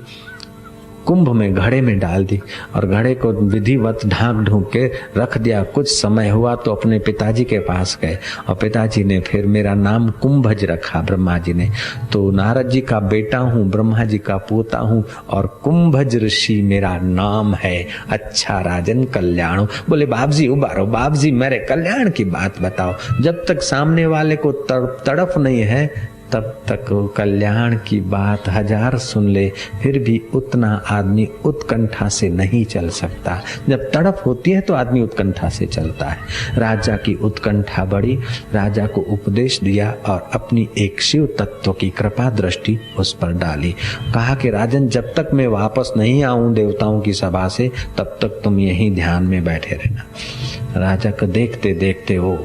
कुंभ में घड़े में डाल दी और घड़े को विधिवत ढांक ढूंढ के रख दिया। कुछ समय हुआ तो अपने पिताजी के पास गए और पिताजी ने फिर मेरा नाम कुंभज रखा ब्रह्मा जी ने। तो नारद जी का बेटा हूँ, ब्रह्मा जी का पोता हूँ और कुंभज ऋषि मेरा नाम है। अच्छा राजन कल्याण। बोले बाप जी उबारो, बाप जी मेरे कल्याण की बात बताओ। जब तक सामने वाले को तड़फ नहीं है तब तक कल्याण की बात 1000 सुन ले फिर भी उतना आदमी उत्कंठा से नहीं चल सकता। जब तड़प होती है तो आदमी उत्कंठा से चलता है। राजा की उत्कंठा बढ़ी, राजा को उपदेश दिया और अपनी एक शिव तत्व की कृपा दृष्टि उस पर डाली। कहा कि राजन जब तक मैं वापस नहीं आऊं देवताओं की सभा से तब तक तुम यहीं ध्यान में बैठे रहना। राजा को देखते देखते वो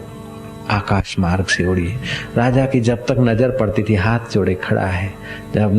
आकाश मार्ग से उड़ी। राजा की जब तक नजर पड़ती थी हाथ जोड़े खड़ा है। जब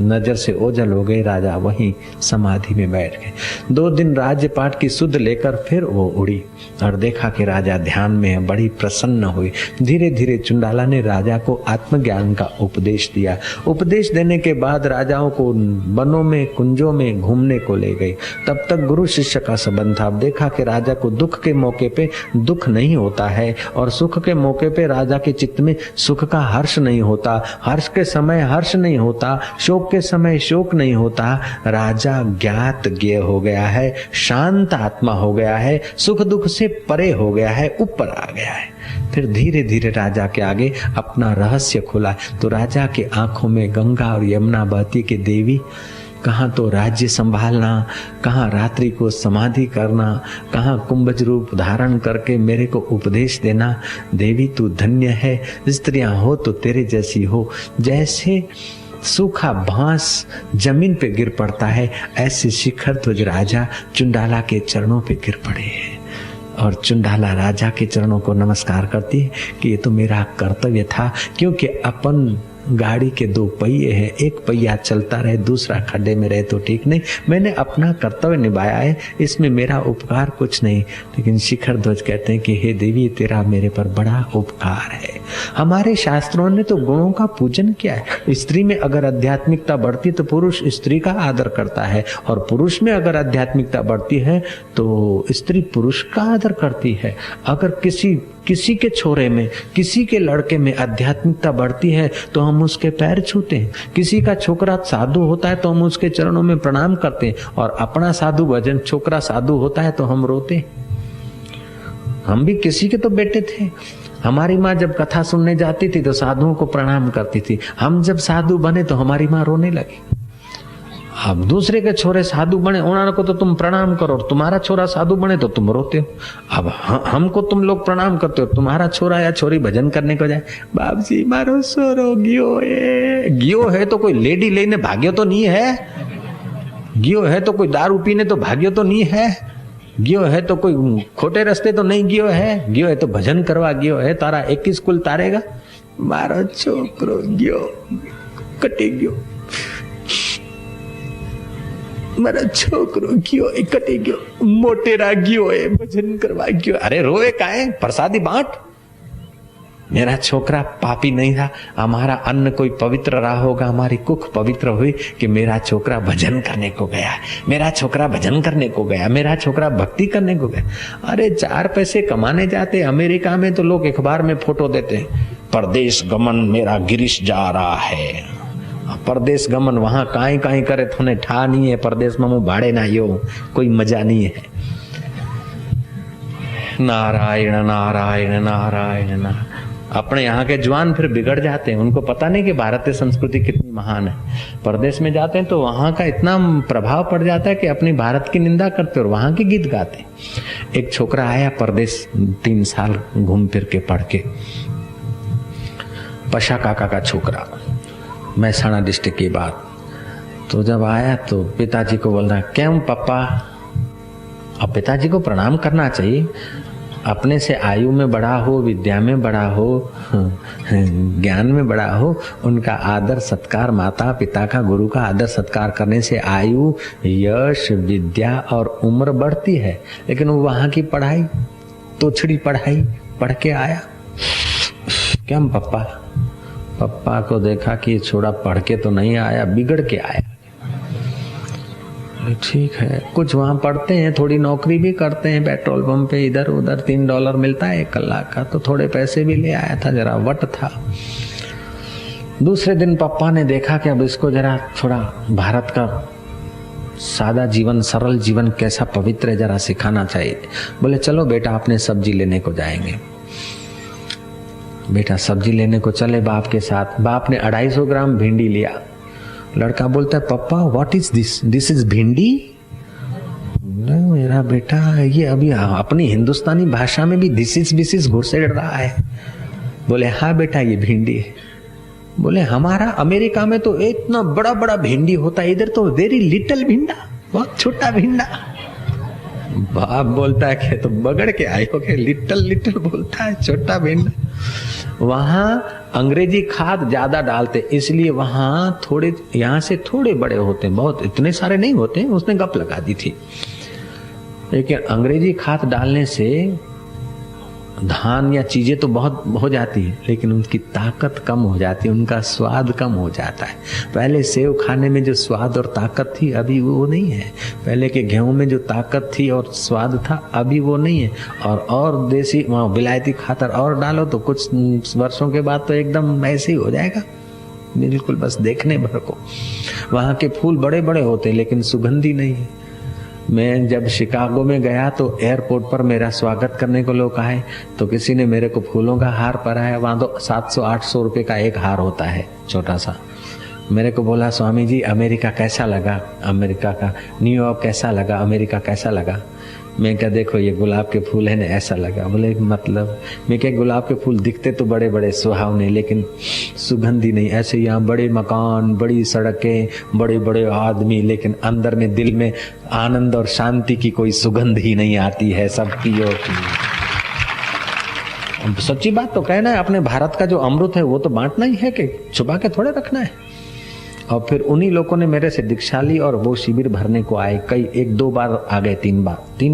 नजर से ओझल हो गए, राजा वहीं समाधि में बैठ गए। 2 दिन राज्यपाट की सुध लेकर फिर वो उड़ी और देखा कि राजा ध्यान में है, बड़ी प्रसन्न हुई। धीरे धीरे चुंडाला ने राजा को आत्मज्ञान का उपदेश दिया। उपदेश देने के बाद राजाओं को वनों में कुंजों में घूमने को ले गई। तब तक गुरु शिष्य का संबंध था। अब देखा कि राजा को दुख के मौके पे दुख नहीं होता है और सुख के मौके पे राजा के चित्त में सुख का हर्ष नहीं होता, हर्ष के समय हर्ष नहीं होता, शोक के समय शोक नहीं होता। राजा ज्ञात ज्ञेय हो गया है, शांत आत्मा हो गया है, सुख दुख से परे हो गया है, ऊपर आ गया है। फिर धीरे धीरे राजा के आगे अपना रहस्य खुला तो राजा के आंखों में गंगा और यमुना बहती कि देवी, कहाँ तो राज्य संभालना, कहाँ रात्रि को समाधि करना, कहाँ कुंभज रूप धारण करके मेरे को उपदेश देना। देवी तू धन्य है, स्त्रियां हो तो तेरे जैसी हो। जैसे सूखा बांस जमीन पे गिर पड़ता है, ऐसे शिखर ध्वज राजा चुंडाला के चरणों पे गिर पड़े हैं। और चुंडाला राजा के चरणों को नमस्कार करती है कि ये तो मेरा कर्तव्य था, क्योंकि अपन गाड़ी के 2 पहिए हैं, एक पहिया चलता रहे दूसरा खड्डे में रहे तो ठीक नहीं। मैंने अपना कर्तव्य निभाया है, इसमें मेरा उपकार कुछ नहीं। लेकिन शिखर ध्वज कहते हैं कि हे देवी, तेरा मेरे पर बड़ा उपकार है। हमारे शास्त्रों ने तो गुणों का पूजन किया है। स्त्री में अगर आध्यात्मिकता बढ़ती तो पुरुष स्त्री का आदर करता है, और पुरुष में अगर आध्यात्मिकता बढ़ती है तो स्त्री पुरुष का आदर करती है। अगर किसी के छोरे में, किसी के लड़के में आध्यात्मिकता बढ़ती है तो हम उसके पैर छूते हैं। किसी का छोकरा साधु होता है तो हम उसके चरणों में प्रणाम करते हैं, और अपना साधु भजन छोकरा साधु होता है तो हम रोते हैं। हम भी किसी के तो बेटे थे। हमारी माँ जब कथा सुनने जाती थी तो साधुओं को प्रणाम करती थी। हम जब साधु बने तो हमारी माँ रोने लगी। अब दूसरे के छोरे साधु बने, उन्होंने को तो तुम प्रणाम करो, और तुम्हारा छोरा साधु बने तो तुम रोते हो। अब हमको तुम लोग प्रणाम करते हो, तुम्हारा छोरा या छोरी भजन करने को जाए, बाप जी मारो सोरो गियो है तो कोई लेडी लेने भाग्यो तो नहीं है, गियो है तो कोई दारू पीने तो भाग्यो तो नहीं है, गियो है तो कोई खोटे रास्ते तो नहीं गियो है, गियो है तो भजन करवा गियो है, तारा 21 कुल तारेगा, मारो छोकरो गियो कटे गियो, मारा छोकरो गयो कटे गयो, मोटेरा गयो है भजन करवा गयो। अरे रोए काहे, प्रसादी बांट। मेरा छोकरा पापी नहीं था, हमारा अन्न कोई पवित्र रहा होगा, हमारी कुख पवित्र हुई कि मेरा छोकरा भजन करने को गया, मेरा छोकरा भजन करने को गया, मेरा छोकरा भक्ति करने को गया। अरे 4 पैसे कमाने जाते। अमेरिका में तो लोग अखबार में फोटो देते हैं, परदेश गमन मेरा गिरीश जा रहा है। परदेश गमन वहां काई करे थोने ठा नहीं है, परदेश में मुंह भाड़े ना यो, कोई मजा नहीं है। नारायण नारायण नारायण नारायण। अपने यहाँ के जवान फिर बिगड़ जाते हैं, उनको पता नहीं कि भारतीय संस्कृति कितनी महान है। परदेश में जाते हैं तो वहां का इतना प्रभाव पड़ जाता है कि अपनी भारत की निंदा करते और वहां के गीत गाते। एक छोकरा आया परदेश, 3 साल घूम फिर के पढ़ के, पशा काका का छोकरा, महसाणा डिस्ट्रिक्ट की बात। तो जब आया तो पिताजी को बोल रहा, क्यों पापा? अब पिताजी को प्रणाम करना चाहिए, अपने से आयु में बड़ा हो, विद्या में बड़ा हो, ज्ञान में बड़ा हो, उनका आदर सत्कार, माता पिता का गुरु का आदर सत्कार करने से आयु, यश, विद्या और उम्र बढ़ती है। लेकिन वो वहां की पढ़ाई, तोछड़ी पढ़ाई पढ़ के आया। क्या पप्पा? पप्पा को देखा कि छोड़ा पढ़ के तो नहीं आया, बिगड़ के आया। ठीक है, कुछ वहां पढ़ते हैं, थोड़ी नौकरी भी करते हैं, पेट्रोल पंप पे इधर उधर $3 मिलता है 1 कलाक का, तो थोड़े पैसे भी ले आया था, जरा वट था। दूसरे दिन पापा ने देखा कि अब इसको जरा थोड़ा भारत का सादा जीवन, सरल जीवन कैसा पवित्र है, जरा सिखाना चाहिए। बोले चलो बेटा, अपने सब्जी लेने को जाएंगे। बेटा सब्जी लेने को चले बाप के साथ। बाप ने 250 ग्राम भिंडी लिया। लड़का बोलता है, पापा what is this? This is भिंडी? मेरा बेटा, ये अभी अपनी हिंदुस्तानी भाषा में भी दिस इज घुसेड़ रहा है। बोले हाँ बेटा, ये भिंडी है। बोले हमारा अमेरिका में तो इतना बड़ा बड़ा भिंडी होता है, इधर तो वेरी लिटिल भिंडा, बहुत छोटा भिंडा। बाप बोलता है कि तो बगड़ के आए हो, लिटिल लिटिल बोलता है, छोटा भिंडा। वहां अंग्रेजी खाद ज्यादा डालते, इसलिए वहां थोड़े, यहाँ से थोड़े बड़े होते हैं, बहुत इतने सारे नहीं होते। उसने गप लगा दी थी, लेकिन अंग्रेजी खाद डालने से धान या चीजें तो बहुत हो जाती है, लेकिन उनकी ताकत कम हो जाती है, उनका स्वाद कम हो जाता है। पहले सेव खाने में जो स्वाद और ताकत थी अभी वो नहीं है। पहले के गेहूं में जो ताकत थी और स्वाद था अभी वो नहीं है। और देसी वहाँ विलायती खातर और डालो तो कुछ वर्षों के बाद तो एकदम ऐसे ही हो जाएगा, बिल्कुल बस देखने भर को। वहाँ के फूल बड़े बड़े होते लेकिन सुगंधी नहीं है। मैं जब शिकागो में गया तो एयरपोर्ट पर मेरा स्वागत करने को लोग आए, तो किसी ने मेरे को फूलों का हार पहनाया। वहां तो 700-800 रुपए का एक हार होता है, छोटा सा। मेरे को बोला, स्वामी जी अमेरिका कैसा लगा? अमेरिका का न्यूयॉर्क कैसा लगा? अमेरिका कैसा लगा? मैं क्या, देखो ये गुलाब के फूल है ना, ऐसा लगा। बोले मतलब? मैं क्या, गुलाब के फूल दिखते तो बड़े बड़े सुहावने, लेकिन सुगंधी नहीं। ऐसे यहाँ बड़े मकान, बड़ी सड़कें, बड़े बड़े आदमी, लेकिन अंदर में दिल में आनंद और शांति की कोई सुगंध ही नहीं आती है सबकी ओर की। सच्ची बात तो कहना है, अपने भारत का जो अमृत है वो तो बांटना ही है, कि छुपा के थोड़े रखना है। और फिर उन्हीं लोगों ने मेरे से दीक्षा ली और वो शिविर भरने को आए। कई 1-2 बार आ गए, 3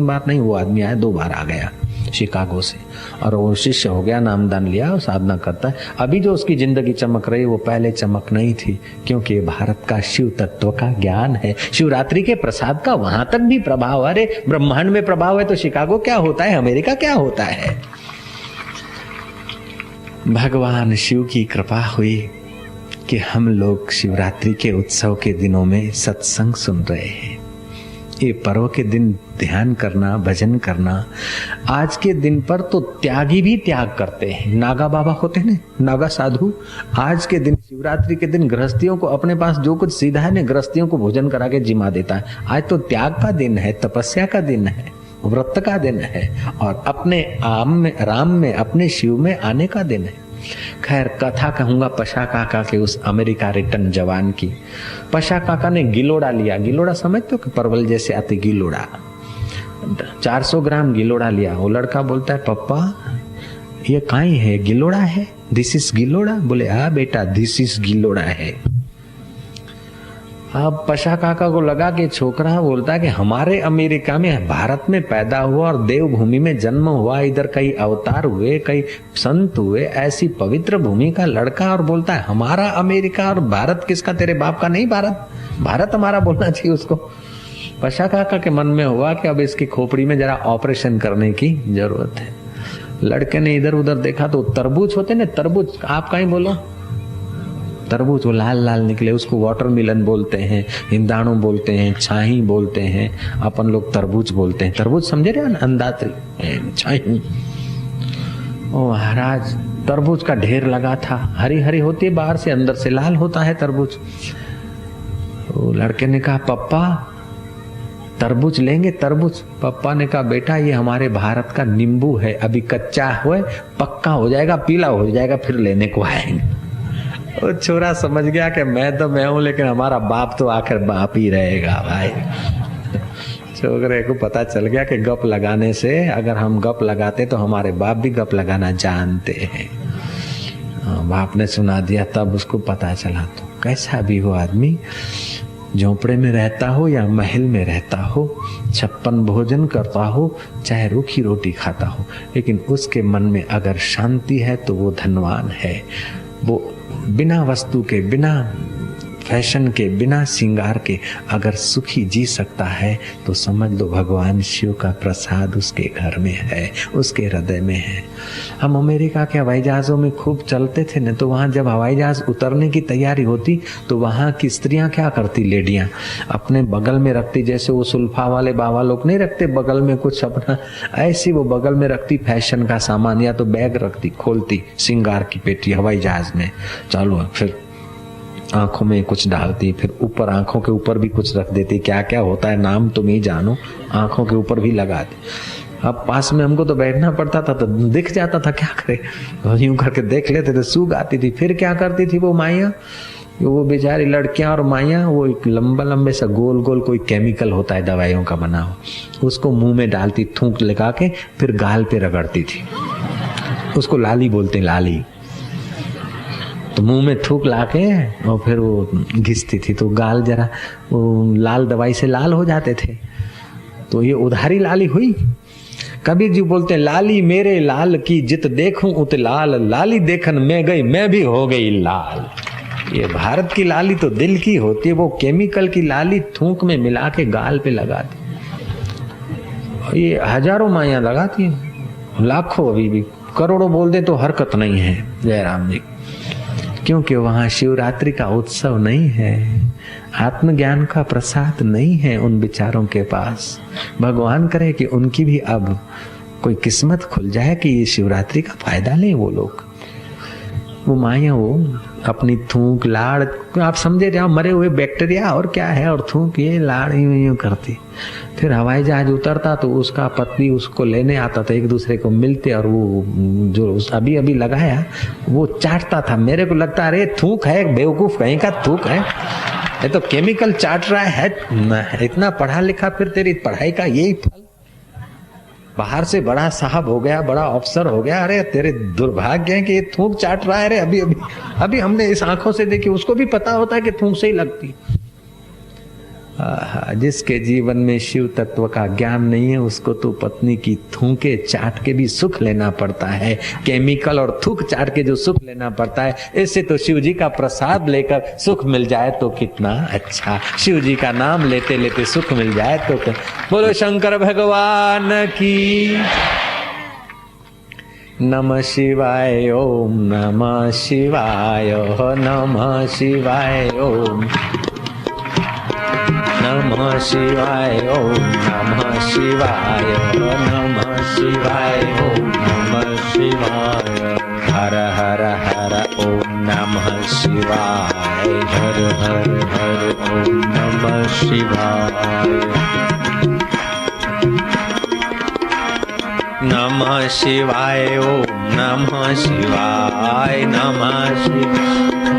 बार नहीं, वो आदमी आया 2 बार आ गया शिकागो से, और वो शिष्य हो गया, नामदान लिया और साधना करता है। अभी जो उसकी जिंदगी चमक रही वो पहले चमक नहीं थी, क्योंकि भारत का शिव तत्व का ज्ञान है, शिवरात्रि के प्रसाद का वहां तक भी प्रभाव। अरे ब्रह्मांड में प्रभाव है तो शिकागो क्या होता है, अमेरिका क्या होता है। भगवान शिव की कृपा हुई कि हम लोग शिवरात्रि के उत्सव के दिनों में सत्संग सुन रहे हैं। ये पर्व के दिन ध्यान करना, भजन करना। आज के दिन पर तो त्यागी भी त्याग करते हैं। नागा बाबा होते हैं ना, नागा साधु। आज के दिन, शिवरात्रि के दिन, गृहस्थियों को अपने पास जो कुछ सीधा है ना, गृहस्थियों को भोजन करा के जिमा देता है। आज तो त्याग का दिन है, तपस्या का दिन है, व्रत का दिन है, और अपने राम में, अपने शिव में आने का दिन है। खैर, कथा कहूंगा पशा काका के उस अमेरिका रिटर्न जवान की। पशा काका ने गिलोड़ा लिया। गिलोड़ा समझते हो कि परवल जैसे आती गिलोड़ा, 400 ग्राम गिलोड़ा लिया। वो लड़का बोलता है, पप्पा ये काई है? गिलोड़ा है? दिस इज गिलोड़ा? बोले हाँ बेटा, दिस इज गिलोड़ा है। अब पशा काका को लगा कि छोकरा बोलता है कि हमारे अमेरिका में, भारत में पैदा हुआ और देवभूमि में जन्म हुआ, इधर कई अवतार हुए, कई संत हुए, ऐसी पवित्र भूमि का लड़का, और बोलता है हमारा अमेरिका और भारत किसका? तेरे बाप का नहीं, भारत हमारा बोलना चाहिए उसको। पशा काका के मन में हुआ कि अब इसकी खोपड़ी में जरा ऑपरेशन करने की जरूरत है। लड़के ने इधर उधर देखा तो तरबूज होते ना, तरबूज, आप कहीं बोलो तरबूज, वो लाल लाल निकले, उसको वाटरमेलन बोलते हैं, हिंदाणु बोलते हैं, छाही बोलते हैं, अपन लोग तरबूज बोलते हैं। तरबूज समझे रहे ना, अंदातरी छाही। ओ महाराज, तरबूज का ढेर लगा था। हरी हरी होती है बाहर से, अंदर से लाल होता है तरबूज। वो लड़के ने कहा, पप्पा तरबूज लेंगे? तरबूज? पापा ने कहा, बेटा ये हमारे भारत का नींबू है, अभी कच्चा हुआ, पक्का हो जाएगा, पीला हो जाएगा, फिर लेने को आएंगे। वो छोरा समझ गया कि मैं तो मैं हूं, लेकिन हमारा बाप तो आखिर बाप ही रहेगा भाई। छोकरे को पता चल गया कि गप लगाने से, अगर हम गप लगाते तो हमारे बाप भी गप लगाना जानते हैं। बाप ने सुना दिया, तब उसको पता चला। तो कैसा भी हो आदमी, झोपड़े में रहता हो या महल में रहता हो, 56 भोजन करता हो, चाहे रूखी रोटी खाता हो, लेकिन उसके मन में अगर शांति है तो वो धनवान है। वो बिना वस्तु के, बिना फैशन के, बिना श्रृंगार के अगर सुखी जी सकता है तो समझ लो भगवान शिव का प्रसाद उसके घर में है, उसके हृदय में है। हम अमेरिका के हवाई जहाजों में खूब चलते थे न, तो वहां जब हवाई जहाज उतरने की तैयारी होती तो वहां की स्त्रियां क्या करती, लेडियां अपने बगल में रखती, जैसे वो सुल्फा वाले बाबा लोग नहीं रखते बगल में कुछ अपना, ऐसी वो बगल में रखती फैशन का सामान, या तो बैग रखती, खोलती श्रृंगार की पेटी हवाई जहाज में चालू, फिर आंखों में कुछ डालती, फिर ऊपर आंखों के ऊपर भी कुछ रख देती। क्या क्या होता है नाम तुम ही जानो, आंखों के ऊपर भी लगा दी। अब पास में हमको तो बैठना पड़ता था, तो दिख जाता था, क्या करे, यूं करके देख लेते थे, सूख आती थी। फिर क्या करती थी वो माइया, वो बेचारी लड़कियां और माइया, वो एक लंबे सा गोल गोल कोई केमिकल होता है दवाइयों का बना हुआ, उसको मुंह में डालती, थूक लगा के, फिर गाल पे रगड़ती थी। उसको लाली बोलते हैं, लाली। तो मुंह में थूक लाके और फिर वो घिसती थी तो गाल जरा वो लाल दवाई से लाल हो जाते थे। तो ये उधारी लाली हुई। कबीर जी बोलते हैं, लाली मेरे लाल की जित देखूं उत लाल, लाली देखन में गई मैं भी हो गई लाल। ये भारत की लाली तो दिल की होती है, वो केमिकल की लाली थूक में मिला के गाल पे लगाती। ये हजारों माइयां लगाती हैं, लाखों, अभी भी करोड़ों बोल दे तो हरकत नहीं है जयराम जी, क्योंकि वहां शिवरात्रि का उत्सव नहीं है, आत्मज्ञान का प्रसाद नहीं है उन बिचारों के पास। भगवान करे कि उनकी भी अब कोई किस्मत खुल जाए कि ये शिवरात्रि का फायदा लें वो लोग। वो माया वो अपनी थूक लाड़, आप समझे जाओ, मरे हुए बैक्टीरिया और क्या है, और थूक ये लाड़ यूं करती। फिर हवाई जहाज उतरता तो उसका पत्नी उसको लेने आता था, एक दूसरे को मिलते, और वो जो अभी अभी लगाया वो चाटता था। मेरे को लगता अरे थूक है, बेवकूफ कहीं का थूक है, ये तो केमिकल चाट रहा है। इतना पढ़ा लिखा, फिर तेरी पढ़ाई का यही फल, बाहर से बड़ा साहब हो गया, बड़ा अफसर हो गया, अरे तेरे दुर्भाग्य है कि ये थूक चाट रहा है। अरे अभी अभी अभी हमने इस आंखों से देखी, उसको भी पता होता है कि थूक से ही लगती। जिसके जीवन में शिव तत्व का ज्ञान नहीं है उसको तो पत्नी की थूके चाट के भी सुख लेना पड़ता है, केमिकल और थूक चाट के जो सुख लेना पड़ता है, इससे तो शिव जी का प्रसाद लेकर सुख मिल जाए तो कितना अच्छा। शिव जी का नाम लेते लेते सुख मिल जाए तो बोलो शंकर भगवान की। नमः शिवाय ओम नमः शिवाय नमः शिवाय ओम नमः शिवाय ओम नमः शिवाय नमः शिवाय ओम नमः शिवाय। हर हर हर ओम नमः शिवाय, हर हर हर ओम नमः शिवाय। नमः शिवाय ओम नमः शिवाय, नमः शिवाय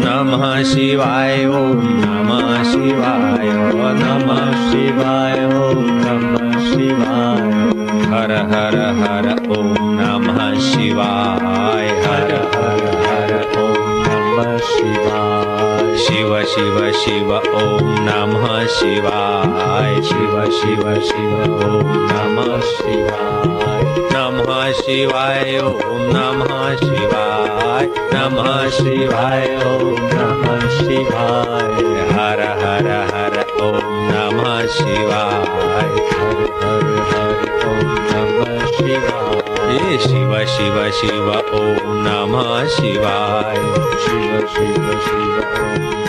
नमः शिवाय ओम नमः शिवाय नमः शिवाय ओम नमः शिवाय। हर हर हर ओम नमः शिवाय, हर हर हर ओम नमः शिवाय। शिव शिव शिव ओम नमः शिवाय, शिव शिव शिव ओम नमः शिवाय। नमः शिवाय ओम नमः शिवाय, नमः शिवाय ओम नमः शिवाय। हर हर हर ओम नमः शिवाय, हर हर हर ओम नमः शिवाय। शिव शिव शिव ओम नमः शिवाय, शिव शिव शिव ओम